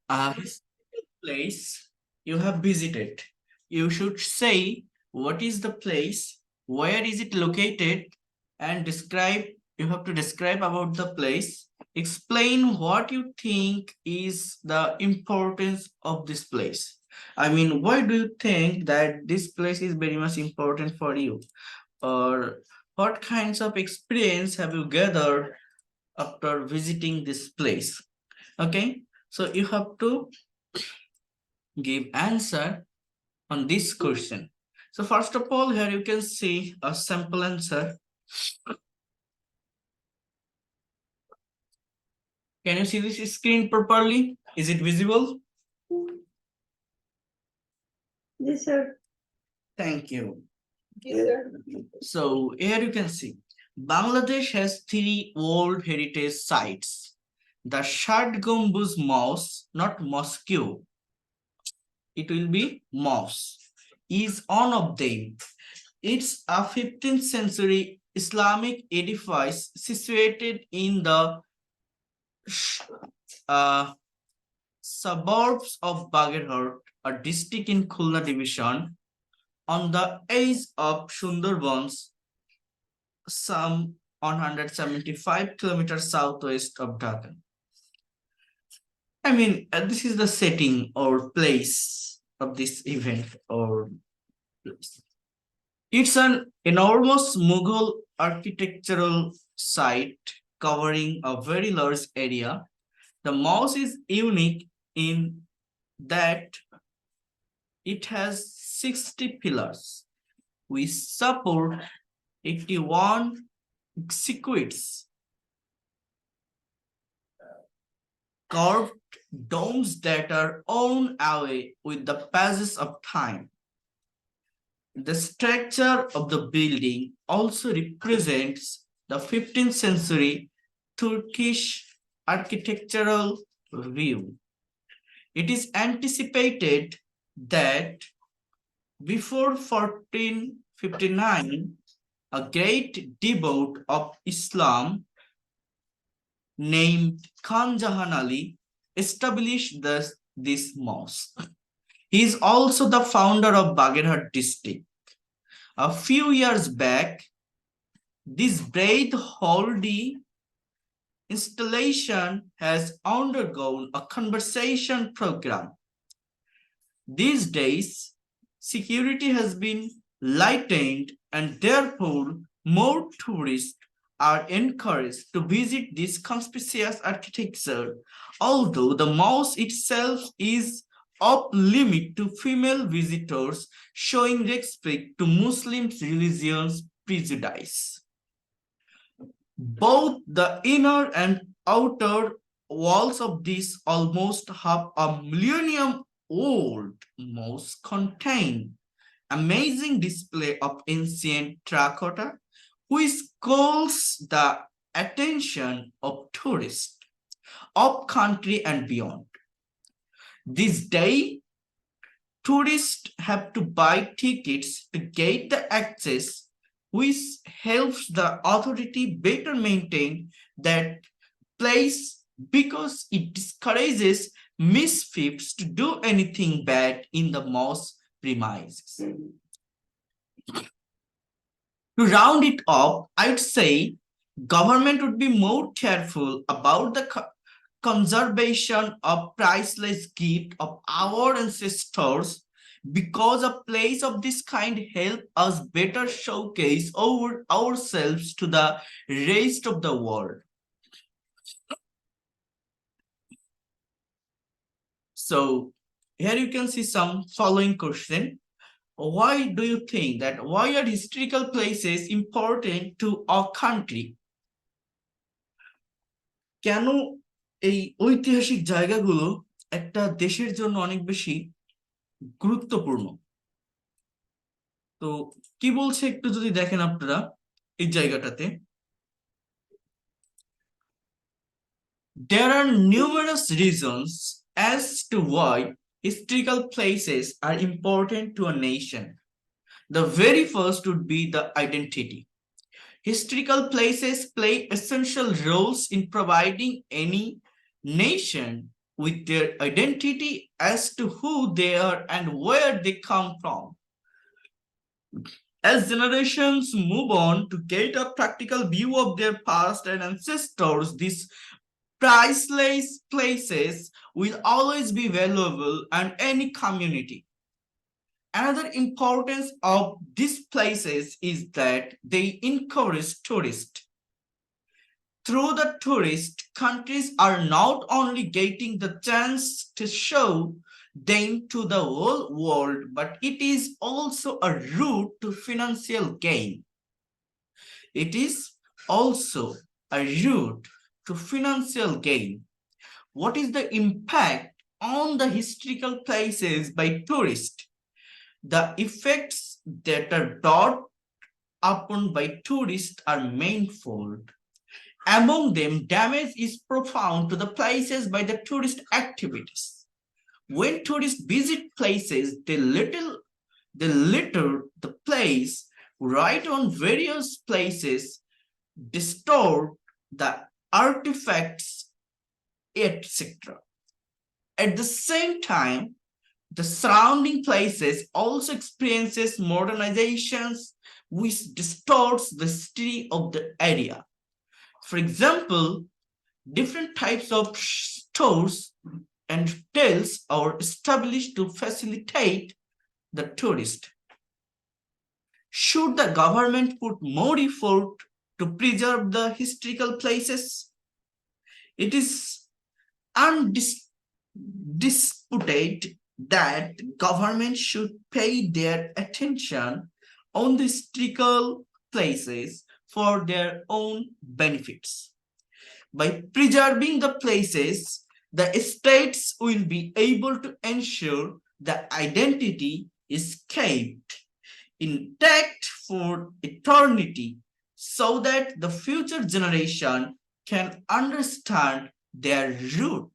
A historical place you have visited. You should say what is the place, where is it located, and describe. You have to describe about the place. Explain what you think is the importance of this place. I mean, why do you think that this place is very much important for you? Or what kinds of experience have you gathered after visiting this place? Okay, so you have to give answer on this question. So first of all, here you can see a sample answer. Can you see this screen properly? Is it visible? Yes, sir. Thank you. Yes, sir. So here you can see Bangladesh has 3 World Heritage Sites. The Shad Gambuz Mosque, not Mosque, it will be mosque, is one of them. It's a 15th century Islamic edifice situated in the uh, suburbs of Bagerhat, a district in Khulna division, on the edge of Sundarbans, some 175 kilometers southwest of Dhaka. I mean, this is the setting or place of this event or place. It's an enormous Mughal architectural site covering a very large area. The mosque is unique in that it has 60 pillars. We support 81 executs, carved domes that are worn away with the passage of time. The structure of the building also represents the 15th century Turkish architectural view. It is anticipated that before 1459, a great devout of Islam named Khan Jahan Ali established this mosque. He is also the founder of Bagerhat district. A few years back, this breathtaking installation has undergone a conversion program. These days, security has been lightened and therefore more tourists are encouraged to visit this conspicuous architecture, although the mosque itself is off limit to female visitors, showing respect to Muslim religion's prejudice. Both the inner and outer walls of this almost half a millennium old mosque contain amazing display of ancient terracotta, which calls the attention of tourists of country and beyond. This day, tourists have to buy tickets to get the access, which helps the authority better maintain that place because it discourages misfits to do anything bad in the mosque premises. To round it up, I'd say government would be more careful about the conservation of priceless gift of our ancestors because a place of this kind help us better showcase ourselves to the rest of the world. So here you can see some following question. Why do you think that why are historical places important to our country? কেন এই ঐতিহাসিক জায়গাগুলো একটা দেশের জন্য অনেক বেশি গুরুত্বপূর্ণ? তো কি বলছে একটু যদি দেখেন আপনারা এই জায়গাটাতে, there are numerous reasons as to why historical places are important to a nation. The very first would be the identity. Historical places play essential roles in providing any nation with their identity as to who they are and where they come from. As generations move on to get a practical view of their past and ancestors, these priceless places will always be valuable in any community. Another importance of these places is that they encourage tourists. Through the tourist, countries are not only getting the chance to show them to the whole world, but it is also a route to financial gain. It is also a route to financial gain. What is the impact on the historical places by tourists? The effects that are brought upon by tourists are manifold. Among them, damage is profound to the places by the tourist activities. When tourists visit places, they litter the place, write on various places, distort the artifacts, etc. At the same time, the surrounding places also experiences modernizations which distorts the history of the area. For example, different types of stores and hotels are established to facilitate the tourist. Should the government put more effort to preserve the historical places? It is undisputed that government should pay their attention on the historical places for their own benefits. By preserving the places, the states will be able to ensure the identity is kept intact for eternity so that the future generation can understand their root.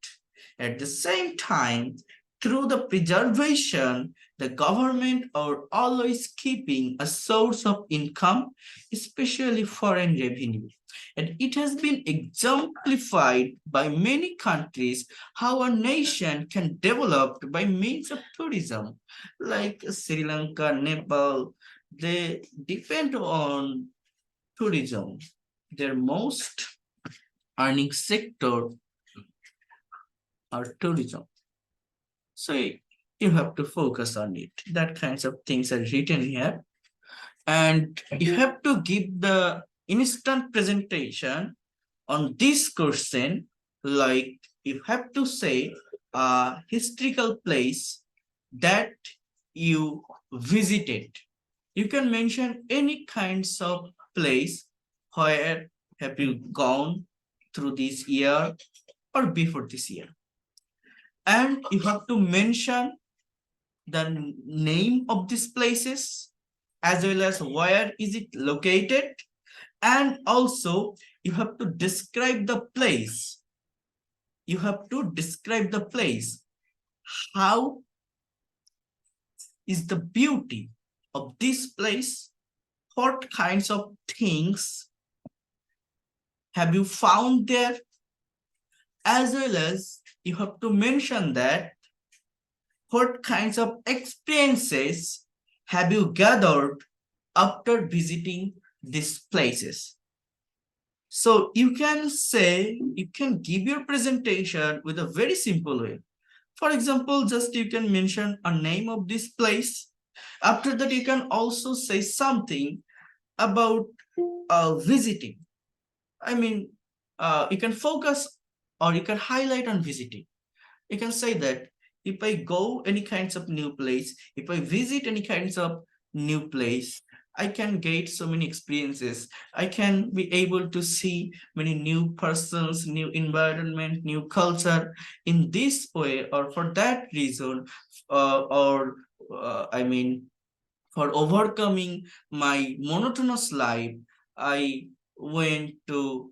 At the same time, through the preservation, the government are always keeping a source of income, especially foreign revenue. And it has been exemplified by many countries how a nation can develop by means of tourism, like Sri Lanka, Nepal. They depend on tourism. Their most earning sector are tourism. So you have to focus on it. That kinds of things are written here. And you have to give the instant presentation on this question, like you have to say a historical place that you visited. You can mention any kinds of place where have you gone through this year or before this year. And you have to mention the name of these places as well as where is it located, and also you have to describe the place. You have to describe the place. How is the beauty of this place? What kinds of things have you found there? As well as you have to mention that what kinds of experiences have you gathered after visiting these places. So you can say, you can give your presentation with a very simple way. For example, just you can mention a name of this place. After that, you can also say something about visiting. I mean, you can focus or you can highlight on visiting. You can say that if I go any kinds of new place, if I visit any kinds of new place, I can get so many experiences. I can be able to see many new persons, new environment, new culture in this way, or for that reason, or I mean, for overcoming my monotonous life, I went to,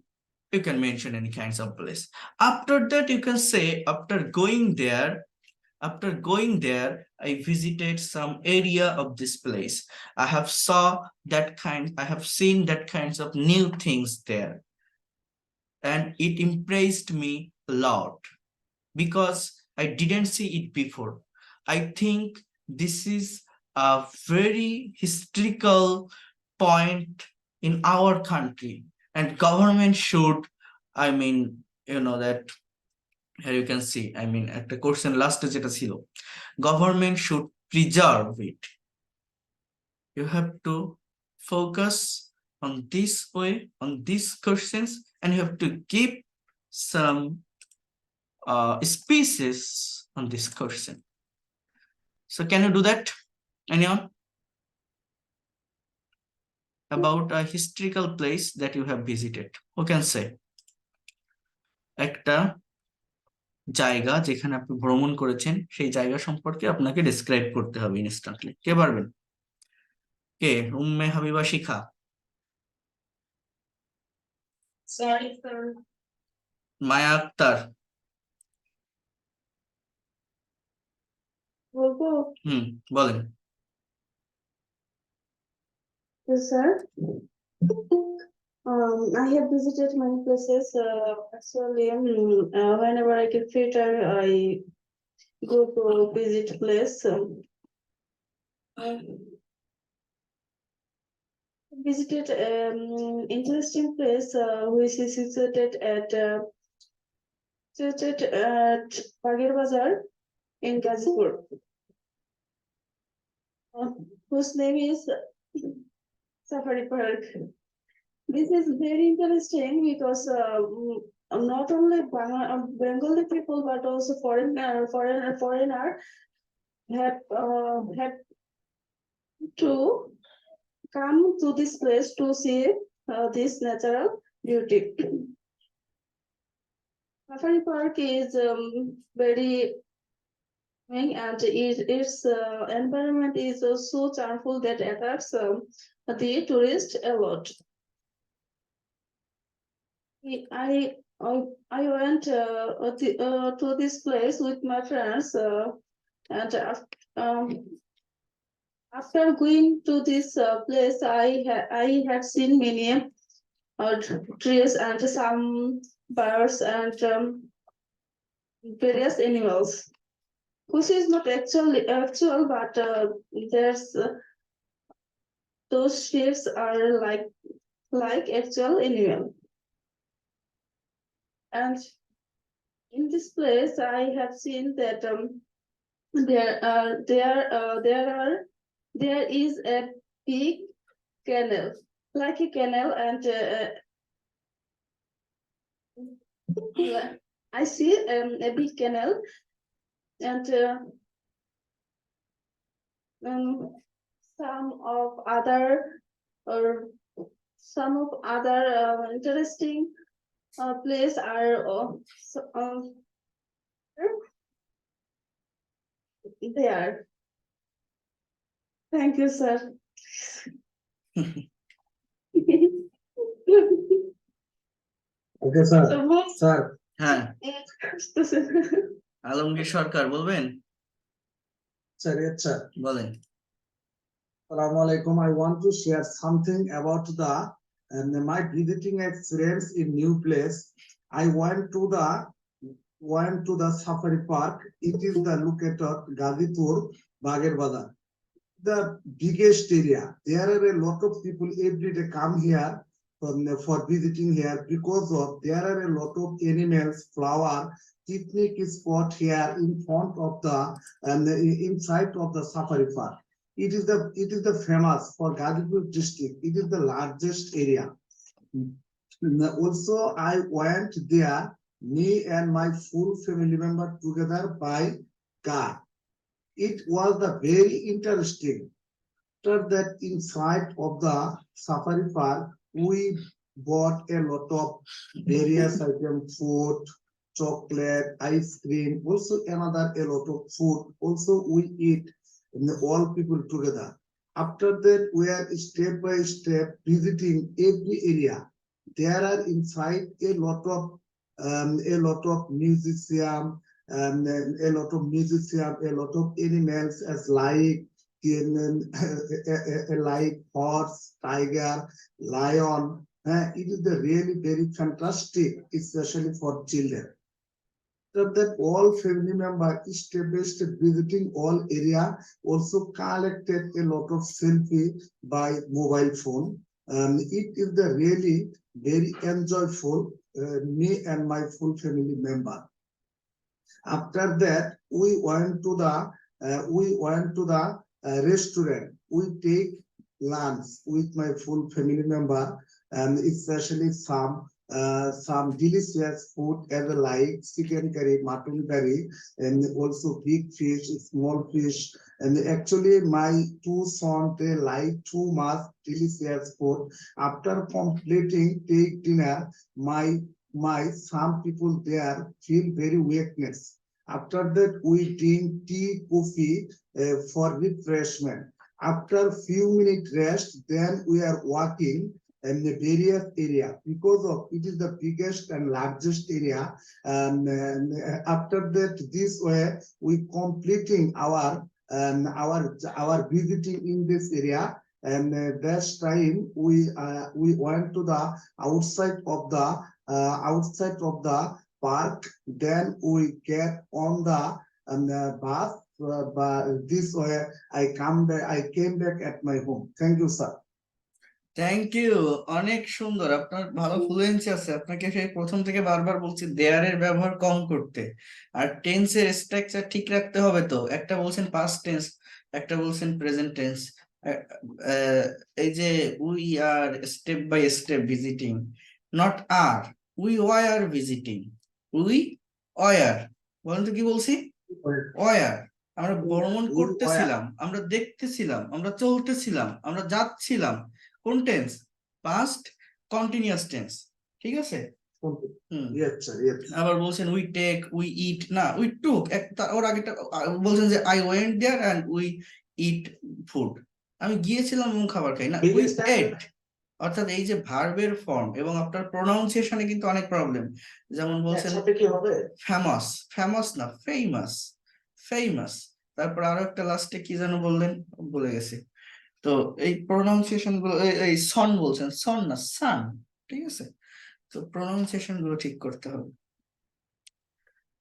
you can mention any kinds of place. After that, you can say, after going there, I visited some area of this place. I have seen that kinds of new things there, and it impressed me a lot. because I didn't see it before. I think this is a very historical point in our country, and government should, I mean, that here you can see, I mean, একটা question লাস্টে যেটা ছিল, government should preserve it. You have to focus on this way, on these questions, and you have to give some species on this question. So can you do that? Anyone? About a historical place that you have visited. Who can say? একটা জায়গা যেখানে আপনি ভ্রমণ করেছেন, সেই জায়গা সম্পর্কে আপনাকে ডেসক্রাইব করতে হবে ইনস্ট্যান্টলি। কে পারবেন? কে? উম্মে হাবিবা শিখা, Sorry, sir. মায়া আক্তার, বলবো? বলেন। Yes, sir. I have visited many places. Actually, whenever I get free time, I go to visit place. I visited interesting place which is situated at Bagir Bazar in Gazipur, whose name is Safari Park. This is very interesting because not only Bengali people but also foreigner have to come to this place to see this natural beauty. Safari Park is very and its environment is so charmful that attracts the tourist a lot. I went to this place with my friends and after going to this place, I had seen many trees and some birds and various animals, which is not actual, but there's those shapes are like actual animal. And in this place, I have seen that there is a big canal, like a canal, and I see a big canal, and some of other interesting place are there. Thank you, sir. Okay, sir. Sir. হ্যাঁ, আলমগীর সরকার বলবেন? Sir, yes, sir. বলেন। Assalamu alaikum. I want to share something about my visiting experience in new place. I went to the Safari Park. It is the located Gazipur, Bagir Bazar. The biggest area. There are a lot of people every day come here for visiting here because of there are a lot of animals, flower, picnic spot here in front of the inside of the Safari Park. It is the famous for Gazipur district. It is the largest area. Also, I went there, me and my full family member together by car. It was the very interesting. After that, inside of the Safari Park, we bought a lot of various items, food, chocolate, ice cream, also another a lot of food. Also, we eat all people together. After that, we are step by step visiting every area. There are inside a lot of museum, a lot of animals as like like horse, tiger, lion. It is the really very fantastic, especially for children. After that, all family members established visiting all area, also collected a lot of selfie by mobile phone. It is the really very enjoyable, me and my full family member. After that, we went to the restaurant. We take lunch with my full family member, and especially some delicious food as like chicken curry, mutton curry, and also big fish, small fish. And actually, my two sons they like too much delicious food. After completing take dinner, my some people there feel very weakness. After that, we drink tea, coffee for refreshment. After few minutes rest, then we are walking in the various area because of it is the biggest and largest area. And after that, this way we completing our visiting in this area. And this time we went to the outside of the park. Then we get on the bus. But this way I came back at my home. Thank you, sir. Thank you, অনেক সুন্দর, আপনার ভালো fluency আছে। আপনাকে সেই প্রথম থেকে বারবার বলছি দেয়ারের ব্যবহার কম করতে, আর টেন্সের স্ট্রাকচার ঠিক রাখতে হবে। তো একটা বলছেন পাস্ট টেন্স, একটা বলছেন প্রেজেন্ট টেন্স। এই যে we are step by step visiting, not are, we were visiting, we were, বলেন তো কি বলছি? ওয়ার। আমরা ভ্রমণ We করতেছিলাম, আমরা দেখতেছিলাম, আমরা চলতেছিলাম, আমরা যাচ্ছিলাম। কোন টেন্স? পাস্ট কন্টিনিউয়াস টেন্স, ঠিক আছে? হুম। Yes, sir. Yes. আবার বলছেন উই টেক, উই ইট, না উই টুক, ওর আগেটা বলছেন যে I went there and we eat food, আমি গিয়েছিলাম এবং খাবার খাই, না উই এট। অর্থাৎ এই যে ভার্বের ফর্ম এবং আপনার প্রোনাউন্সিয়েশনে কিন্তু অনেক প্রবলেম। যেমন বলছেন কি হবে? ফেমাস, ফেমাস না ফেমাস, ফেমাস। তারপর আরো একটা লাস্টে কি যেন বললেন, ভুলে গেছি। তো এই প্রোনাউন্সিয়েশন গুলো, এই সন বলছেন, সন না সান, ঠিক আছে? তো প্রোনাউন্সিয়েশন গুলো ঠিক করতে হবে।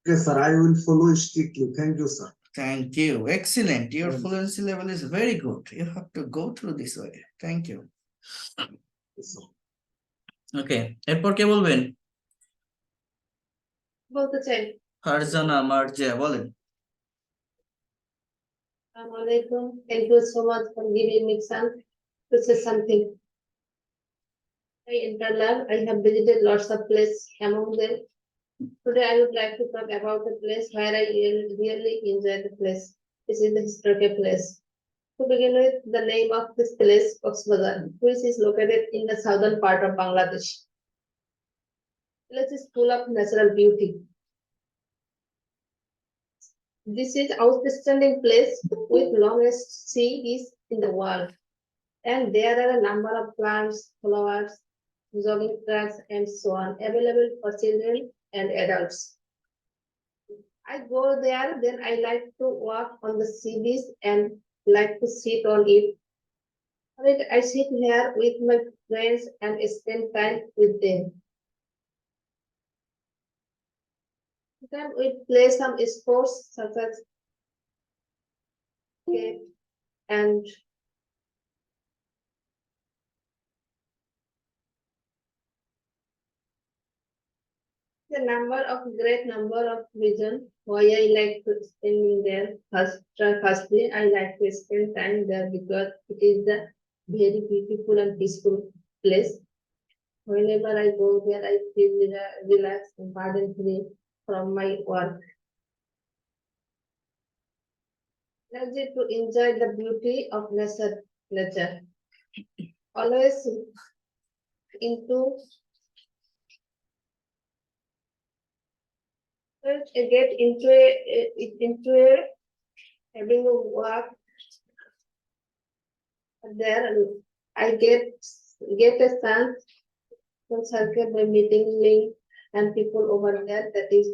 Yes, sir. I will follow strictly. Thank you, sir. Thank you, excellent, your Thanks. fluency level is very good, you have to go through this way. Thank you. Yes, sir. Okay, এরপর কে বলবেন? বলতে চাই। ফারজানা মার্জিয়া, বলেন। Assalamualaikum. Thank you so much for giving me chance to say something. In Kerala, I have visited lots of places. Among them, today I would like to talk about a place where I really enjoy the place. This is the historical place. To begin with, the name of this place, Coxbazar, which is located in the southern part of Bangladesh. The place is full of natural beauty. This is outstanding place with longest sea is in the world, and there are a number of plants, flowers, jogging tracks, and so on available for children and adults. I go there, then I like to walk on the sea beach and like to sit on it. I sit here with my friends and spend time with them. Then we play some sports such as cricket and the great number of reasons why I like to spending there. Firstly, I like to spend time there because it is the very beautiful and peaceful place. Whenever I go there, I feel relaxed and burden free from my work. Energy to enjoy the beauty of nature. Always get into a having a walk there. I get a chance to circle by meeting link and people over there. That is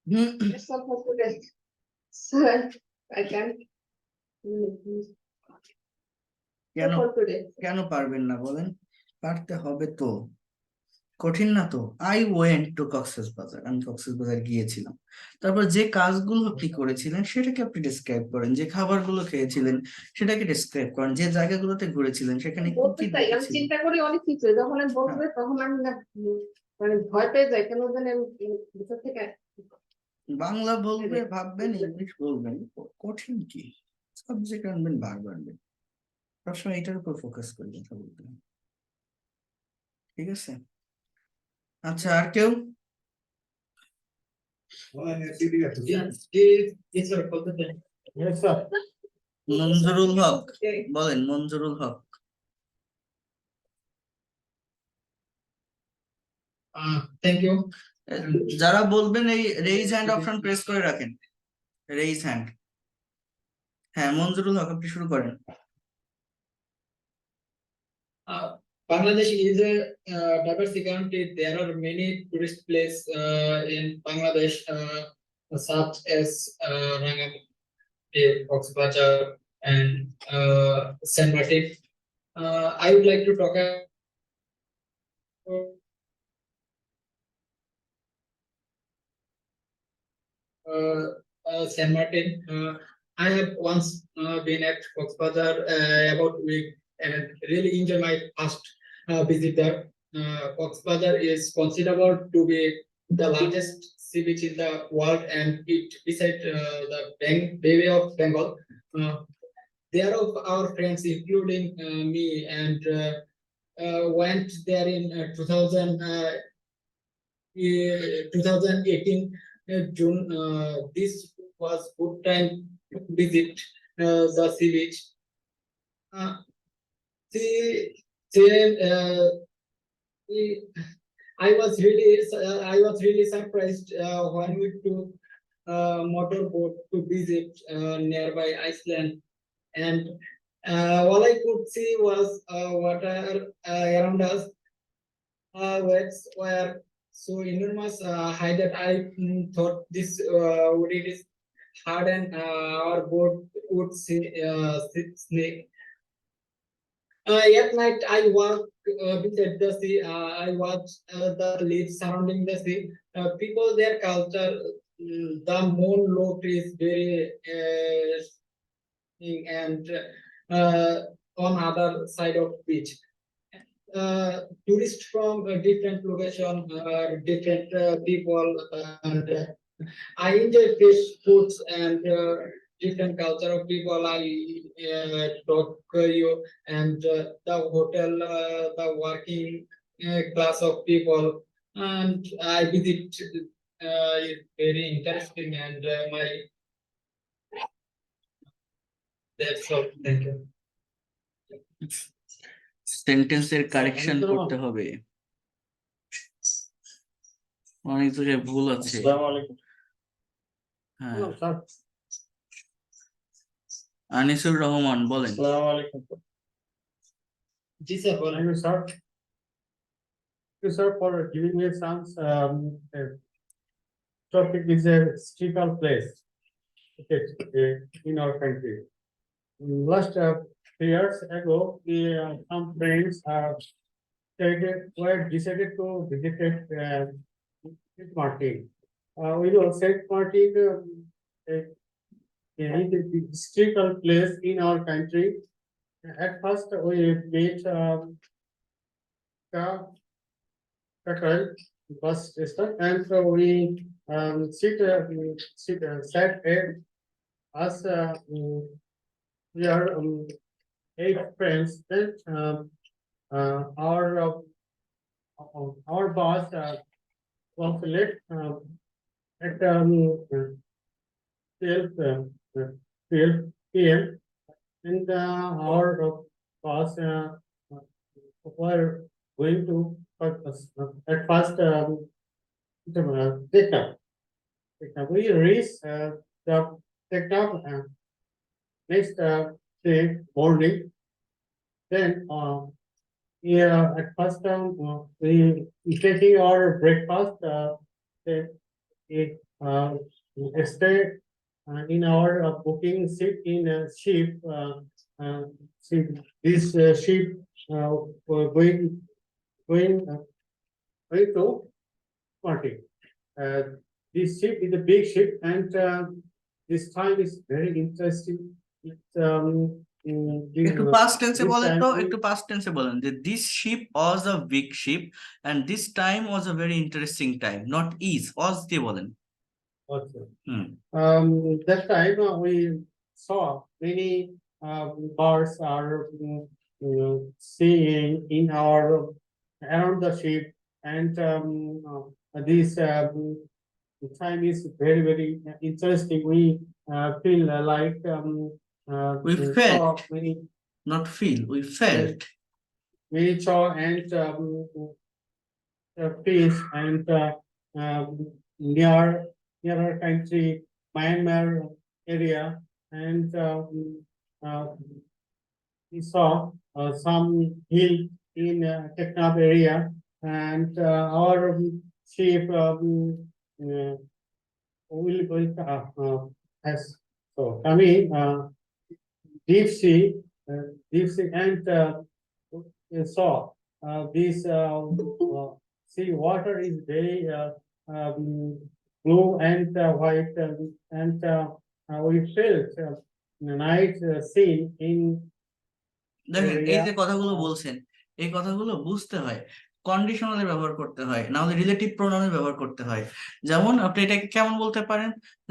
it's all for today. So I can't কেন for today. কেন পারবেন না বলেন? পারতে হবে তো। কঠিন না তো। আই ওয়েন্ট টু কক্সবাজার, আমি কক্সবাজার গিয়েছিলাম। তারপর যে কাজগুলো আপনি করেছিলেন সেটাকে আপনি ডিসক্রাইব করেন, যে খাবারগুলো খেয়েছিলেন সেটাকে ডিসক্রাইব করেন, যে জায়গাগুলোতে ঘুরেছিলেন সেখানে কি বলতে কি চাই, আমি দেখেছিলেন। চিন্তা করি অনেক কিছু, যখন আমি বলবে তখন আমি না মানে ভয় পেয়ে যাই, কেন জানি আমি ভিতর থেকে বাংলা বলবে ভাববেন, ইংলিশ বলবেন, কঠিন কি, সাবজেক্ট আনবেন বারবার, সবসময় এটার উপর ফোকাস করবেন কথা বলতে। ঠিক আছে, আচ্ছা আর কেউ? মঞ্জুরুল হক, বলেন মঞ্জুরুল হক। Thank you. যারা বলবেন এই রেইজ হ্যান্ড অপশন প্রেস করে রাখেন, রেইজ হ্যান্ড। হ্যাঁ মঞ্জুরুল হক, আপনি শুরু করেন। Bangladesh is a diverse country. There are many tourist places in Bangladesh, such as Rangamati, Coxbazar, and Saint Martin. I would like to talk about Saint Martin. I have once been at Coxbazar about a week and really enjoy my first visit there. Coxbazar is considered to be the largest sea beach in the world, and it beside the Bay of Bengal. There of our friends, including me, and went there in 2018 June. This was good time to visit the sea beach. See, I was really surprised when we took motorboat to visit nearby Iceland, and all I could see was water around us. Waves were so enormous high that I thought this would it is harden our boat would snake. At night, I walk beside the sea. I watch the leaves surrounding the sea. People, their culture, the moon look is very and on other side of beach. Tourists from different location, different people, and I enjoy fresh foods and different culture of people. I talk you and the hotel, the working class of people, and I visit. Is very interesting, and my that's all. Thank you. সেন্টেন্সের correction করতে হবে, অনেক জায়গায় ভুল আছে। হ্যাঁ আনিসুর রহমান বলেন। Ji sir, Thank you, sir. Thank you, sir, for giving me some topic is a historical place. Okay, in our country. Last 3 years ago, some friends were decided to visit Saint Martin. We know Saint Martin is a historical place in our country. At first, we met Kakkal bus station, and so we sat at us. We are 8 friends. Then our boss was late at 12 p.m. and our boss were going to at first Teknaf. We reached the Teknaf next day morning. Then at first we taking our breakfast. Then we stay in our booking seat in a ship. This ship were going into marting. This ship is a big ship, and this time is very interesting. It's, একটু past tense A this বলেন time তো, we- একটু past tense এ বলেন যে this ship was a big ship and this time was a very interesting time, not is, was দিয়ে বলেন। also. Hmm That time we saw many birds are seeing in our around the ship, and this time is very interesting. We feel like We saw felt. many not feel, we felt. saw and fish, and near our country, Myanmar area, and we saw some hill in Teknaf area, and our ship has so coming deep sea, and saw this sea water is very blue and white, and we felt night scene in দেখেন এই area. যে কথাগুলো বলছেন, এই কথাগুলো বুঝতে হয়, কন্ডিশনালে ব্যবহার করতে হয়, না হলে রিলেটিভ প্রোনাউনে ব্যবহার করতে হয়। যেমন আপনি এটাকে কেমন বলতে পারেন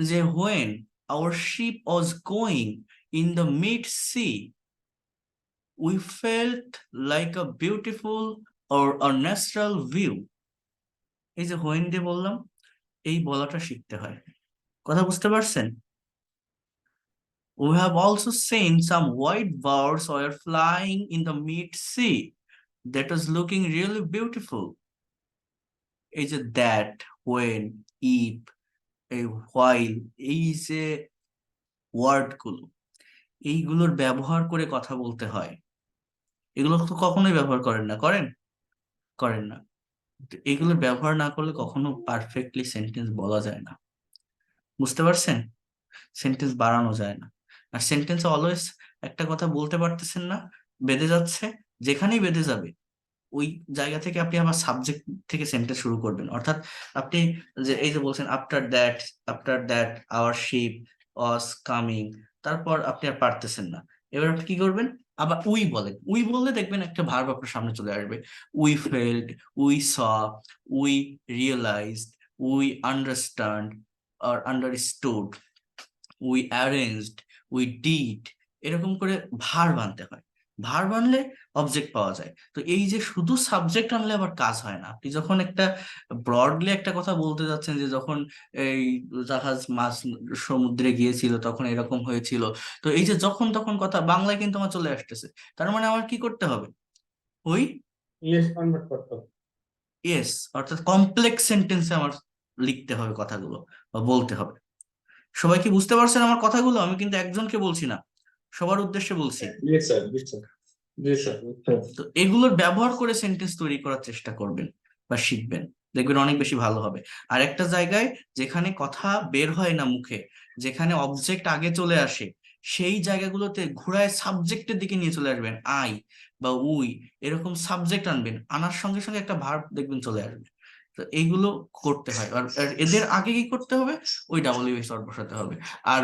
যে when our ship was going in the mid sea we felt like a beautiful or a natural view। এই যে when দিয়ে বললাম, এই বলাটা শিখতে হয়। কথা বুঝতে পারছেন? We have also seen some white birds were flying in the mid-sea. That was looking really beautiful. Is it that, when, if, a while, এই যে ওয়ার্ড গুলো, এইগুলোর ব্যবহার করে কথা বলতে হয়। এগুলো তো কখনোই ব্যবহার করেন না, করেন? করেন না। তো এগুলোর ব্যবহার না করলে কখনো পারফেক্টলি সেন্টেন্স বলা যায় না। বুঝতে পারছেন? সেন্টেন্স বাড়ানো যায় না। আর সেন্টেন্স অলওয়েজ একটা কথা বলতে পারতেছেন না, বেঁধে যাচ্ছে, যেখানেই বেঁধে যাবে ওই জায়গা থেকে আপনি আবার সাবজেক্ট থেকে সেন্টেন্স শুরু করবেন। অর্থাৎ আপনি যে এই যে বলছেন after that our ship was coming, তারপর আপনি আর পারতেছেন না, এবার আপনি কি করবেন, আবার উই বলেন। উই বললে দেখবেন একটা ভার্ব আপনার সামনে চলে আসবে। We felt, we saw, we realised, we understand আর understood, we arranged, we did, এরকম করে ভার্ব আনতে হয়। ভার্ব আনলে অবজেক্ট পাওয়া যায়। তো এই যে শুধু সাবজেক্ট আনলে আবার কাজ হয় না। আপনি যখন একটা ব্রডলি একটা কথা বলতে যাচ্ছেন যে যখন এই জাহাজ মাছ সমুদ্রে গিয়েছিল তখন এরকম হয়েছিল, তো এই যে যখন তখন কথা বাংলায় কিন্তু আমার চলে আসতেছে, তার মানে আমার কি করতে হবে, ওই English convert করতে হবে। ইয়েস, অর্থাৎ কমপ্লেক্স সেন্টেন্সে আমার লিখতে হবে কথাগুলো বা বলতে হবে। সবাই কি বুঝতে পারছেন আমার কথাগুলো? আমি কিন্তু একজনকে বলছি না, সবার উদ্দেশ্যে বলছি। তো এগুলোর ব্যবহার করে সেন্টেন্স তৈরি করার চেষ্টা করবেন বা শিখবেন, দেখবেন অনেক বেশি ভালো হবে। আর একটা জায়গায় যেখানে কথা বের হয় না মুখে, যেখানে অবজেক্ট আগে চলে আসে, সেই জায়গাগুলোতে ঘুরায় সাবজেক্টের দিকে নিয়ে চলে আসবেন। আই বা উই এরকম সাবজেক্ট আনবেন, আনার সঙ্গে সঙ্গে একটা ভার্ব দেখবেন চলে আসবে। তো এইগুলো করতে হয়। আর আর এদের আগে কি করতে হবে, ওই ডাব্লিউএস ওয়ার্ড বসাতে হবে। আর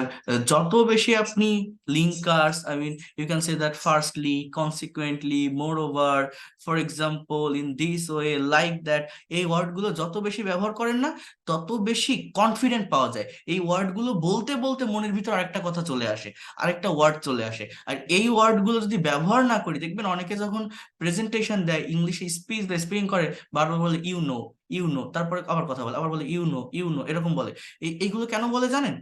যত বেশি আপনি linkers, I mean you can say that firstly, consequently, moreover, for example, in this way, like that, এই ওয়ার্ড গুলো যত বেশি ব্যবহার করেন না তত বেশি কনফিডেন্ট পাওয়া যায়। এই ওয়ার্ড গুলো বলতে বলতে মনের ভিতর আরেকটা কথা চলে আসে, আরেকটা ওয়ার্ড চলে আসে। আর এই ওয়ার্ড গুলো যদি ব্যবহার না করি, দেখবেন অনেকে যখন প্রেজেন্টেশন দেয়, ইংলিশে স্পিচ বা স্পিকিং করে, বারবার বলে ইউ নো, তারপরে আবার কথা বলে, আবার বলে ইউ নো এরকম বলে। এইগুলো কেন বলে জানেন?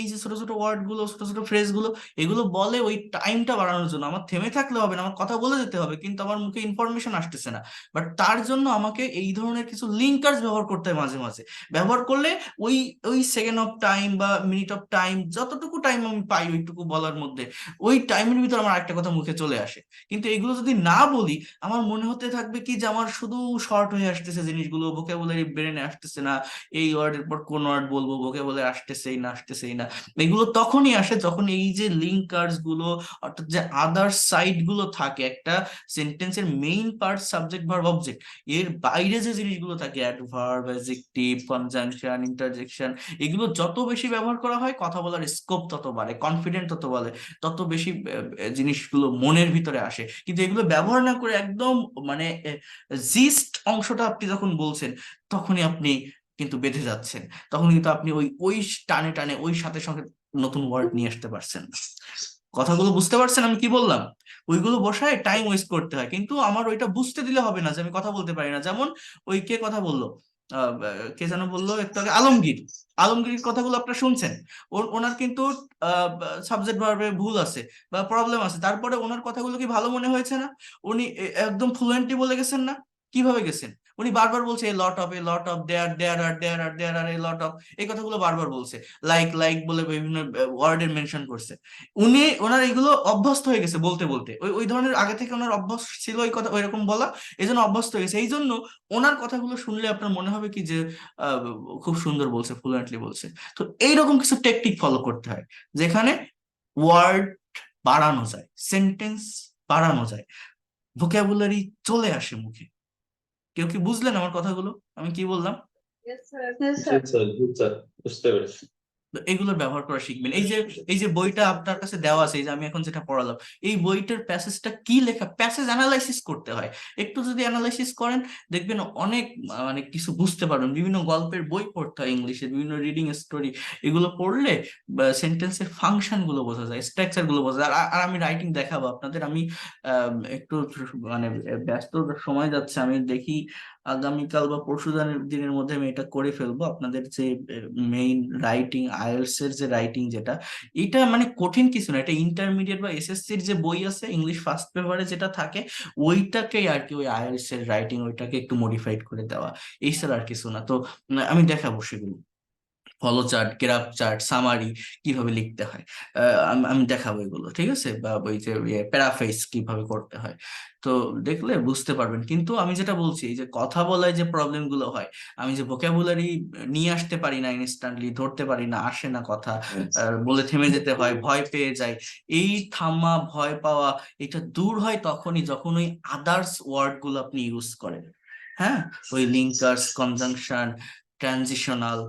এই যে ছোট ছোট ওয়ার্ড গুলো, ছোট ছোট ফ্রেজ গুলো, এগুলো বলে ওই টাইমটা বাড়ানোর জন্য। আমার থেমে থাকলে হবে না, আমার কথা বলে যেতে হবে, কিন্তু আমার মুখে ইনফরমেশন আসতেছে না। বাট তার জন্য আমাকে এই ধরনের কিছু লিঙ্কার্স ব্যবহার করতে হয় মাঝে মাঝে। ব্যবহার করলে ওই ওই সেকেন্ড অফ টাইম বা মিনিট অফ টাইম, যতটুকু টাইম আমি পাই ওইটুকু বলার মধ্যে, ওই টাইমের ভিতর আমার একটা কথা মুখে চলে আসে। কিন্তু এগুলো যদি না বলি, আমার মনে হতে থাকবে কি যে আমার শুধু শর্ট হয়ে আসতেছে জিনিসগুলো, ভোকাবুলারি ব্রেনে আসতেছে না, এই ওয়ার্ডের পর কোন ওয়ার্ড বলবো, ভোকাবুলারি আসতেছেই না, এগুলো তখনই আসে যখন এই যে লিঙ্কার্স গুলো, অর্থাৎ যে আদার সাইড গুলো থাকে একটা সেন্টেন্সের main part subject verb object, এর বাইরে যে জিনিসগুলো থাকে অ্যাডভার্ব, অ্যাডজেক্টিভ, কনজাংশন, ইন্টারজেকশন, এগুলো যত বেশি ব্যবহার করা হয় কথা বলার স্কোপ তত বাড়ে, কনফিডেন্ট তত বলে, তত বেশি জিনিসগুলো মনের ভিতরে আসে। কিন্তু এগুলো ব্যবহার না করে একদম মানে জিস্ট অংশটা আপনি যখন বলছেন তখনই আপনি কিন্তু বেঁধে যাচ্ছেন, তখন কিন্তু আপনি ওই ওই টানে টানে ওই সাথে সঙ্গে নতুন ওয়ার্ড নিয়ে আসতে পারছেন। কথাগুলো বুঝতে পারছেন আমি কি বললাম? ওইগুলো বসায় টাইম ওয়েস্ট করতে হয়, কিন্তু আমার ওইটা বুঝতে দিলে হবে না যে আমি কথা বলতে পারি না। যেমন ওই কে কথা বললো, কে যেন বললো একটু আগে, আলমগীর, আলমগীর কথাগুলো আপনারা শুনছেন, ওনার কিন্তু সাবজেক্ট ভার্বে ভুল আছে বা প্রবলেম আছে, তারপরে ওনার কথাগুলো কি ভালো মনে হয়েছে না? উনি একদম ফ্লুয়েন্টলি বলে গেছেন না? কিভাবে গেছেন? উনি বারবার বলছে এ lot of their R A lot of, এই কথাগুলো বারবার বলছে, লাইক বলে বিভিন্ন ওয়ার্ডের মেনশন করছে। ওনার এগুলো অভ্যস্ত হয়ে গেছে বলতে বলতে, ওই ওই ধরনের আগে থেকে ওনার অভ্যাস ছিল ওই কথা ওইরকম বলা, এই জন্য অভ্যস্ত হয়ে গেছে। এই জন্য ওনার কথাগুলো শুনলে আপনার মনে হবে কি যে আহ, খুব সুন্দর বলছে, ফ্লুয়েন্টলি বলছে। তো এইরকম কিছু টেকনিক ফলো করতে হয় যেখানে ওয়ার্ড বাড়ানো যায়, সেন্টেন্স বাড়ানো যায়, ভোকাবুলারি চলে আসে মুখে। কেউ কি বুঝলেন আমার কথাগুলো আমি কি বললাম? Yes, sir. Yes, sir. Good sir, বুঝতে পেরেছি। তো এগুলোর ব্যবহার করা শিখবেন। এই যে বইটা আপনার কাছে দেওয়া আছে, এই যে আমি এখন যেটা পড়ালাম, এই বইটার প্যাসেজটা কি লেখা, প্যাসেজ অ্যানালাইসিস করতে হয়। একটু যদি অ্যানালাইসিস করেন দেখবেন অনেক মানে কিছু বুঝতে পারবেন। বিভিন্ন গল্পের বই পড়তে হয় ইংলিশে, বিভিন্ন রিডিং স্টোরি, এগুলো পড়লে সেন্টেন্সের ফাংশন গুলো বোঝা যায়, স্ট্রাকচার গুলো বোঝা যায়। আর আমি রাইটিং দেখাবো আপনাদের। আমি একটু মানে ব্যস্ত সময় যাচ্ছে, আমি দেখি আগামীকাল বা পরশু দিনের মধ্যে আমি এটা করে ফেলবো। আপনাদের যে মেইন রাইটিং, আইএলটিএস এর যে রাইটিং যেটা, এটা মানে কঠিন কিছু না, এটা ইন্টারমিডিয়েট বা এসএসসির যে বই আছে ইংলিশ ফার্স্ট পেপারে যেটা থাকে, ওইটাকেই আর কি, ওই আইএলটিএস এর রাইটিং ওইটাকে একটু মডিফাইড করে দেওয়া, এই স্যার আর কিছু না। তো আমি দেখাবো সেগুলো, follow chart, graph chart, summary কিভাবে লিখতে হয়, আমি দেখাবো এগুলো, ঠিক আছে? বা ওই যে প্যারাফ্রেজ কিভাবে করতে হয়, তো দেখলে বুঝতে পারবেন। কিন্তু আমি যেটা বলছি, এই যে কথা বলায় যে প্রবলেম গুলো হয়, আমি যে ভোকাবুলারি নিয়ে আসতে পারি না, ইনস্ট্যান্টলি ধরতে পারি না, আসে না কথা, বলে থেমে যেতে হয়, ভয় পেয়ে যায়, এই থামা, ভয় পাওয়া, এটা দূর হয় তখনই যখন ওই আদার্স ওয়ার্ড গুলো আপনি ইউজ করেন। হ্যাঁ, ওই লিঙ্কার্স, কনজাংশন, ট্রানজিশনাল,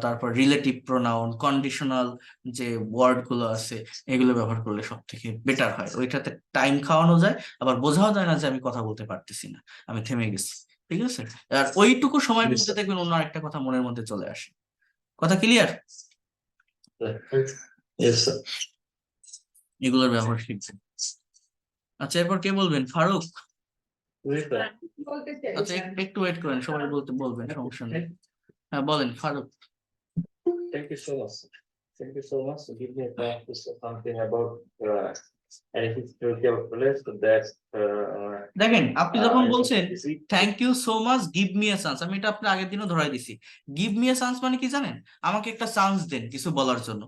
তারপর রিলেটিভ প্রোনাউন, কন্ডিশনাল যে ওয়ার্ড গুলো আছে, এগুলো ব্যবহার করলে সব থেকে বেটার হয়। ওইটাতে টাইম খাওয়ানো যায়, আবার বোঝাও যায় না যে আমি কথা বলতে পারতেছি না, আমি থেমে গেছি, ঠিক আছে? আর ওইটুকু সময়ের মধ্যে দেখবেন অন্য আরেকটা কথা মনের মধ্যে চলে আসে। কথা ক্লিয়ার? Yes sir. এগুলোর ব্যবহার শিখবেন। আচ্ছা, এরপর কে বলবেন? ফারুক? বলতে চাই, আচ্ছা, স্যার। একটু ওয়েট করেন, সবাই বলবেন, সমস্যা নেই। হ্যাঁ বলেন Faruk. Thank you so much. Thank you so much. Give me time to say something about any historical place that দেখেন, আপনি যখন I বলছেন visit. Thank you so much, give me a chance, আমি এটা আপনার আগের দিনও ধরাই দিছি। গিভ মি এ চান্স মানে কি জানেন? আমাকে একটা চান্স দেন কিছু বলার জন্য।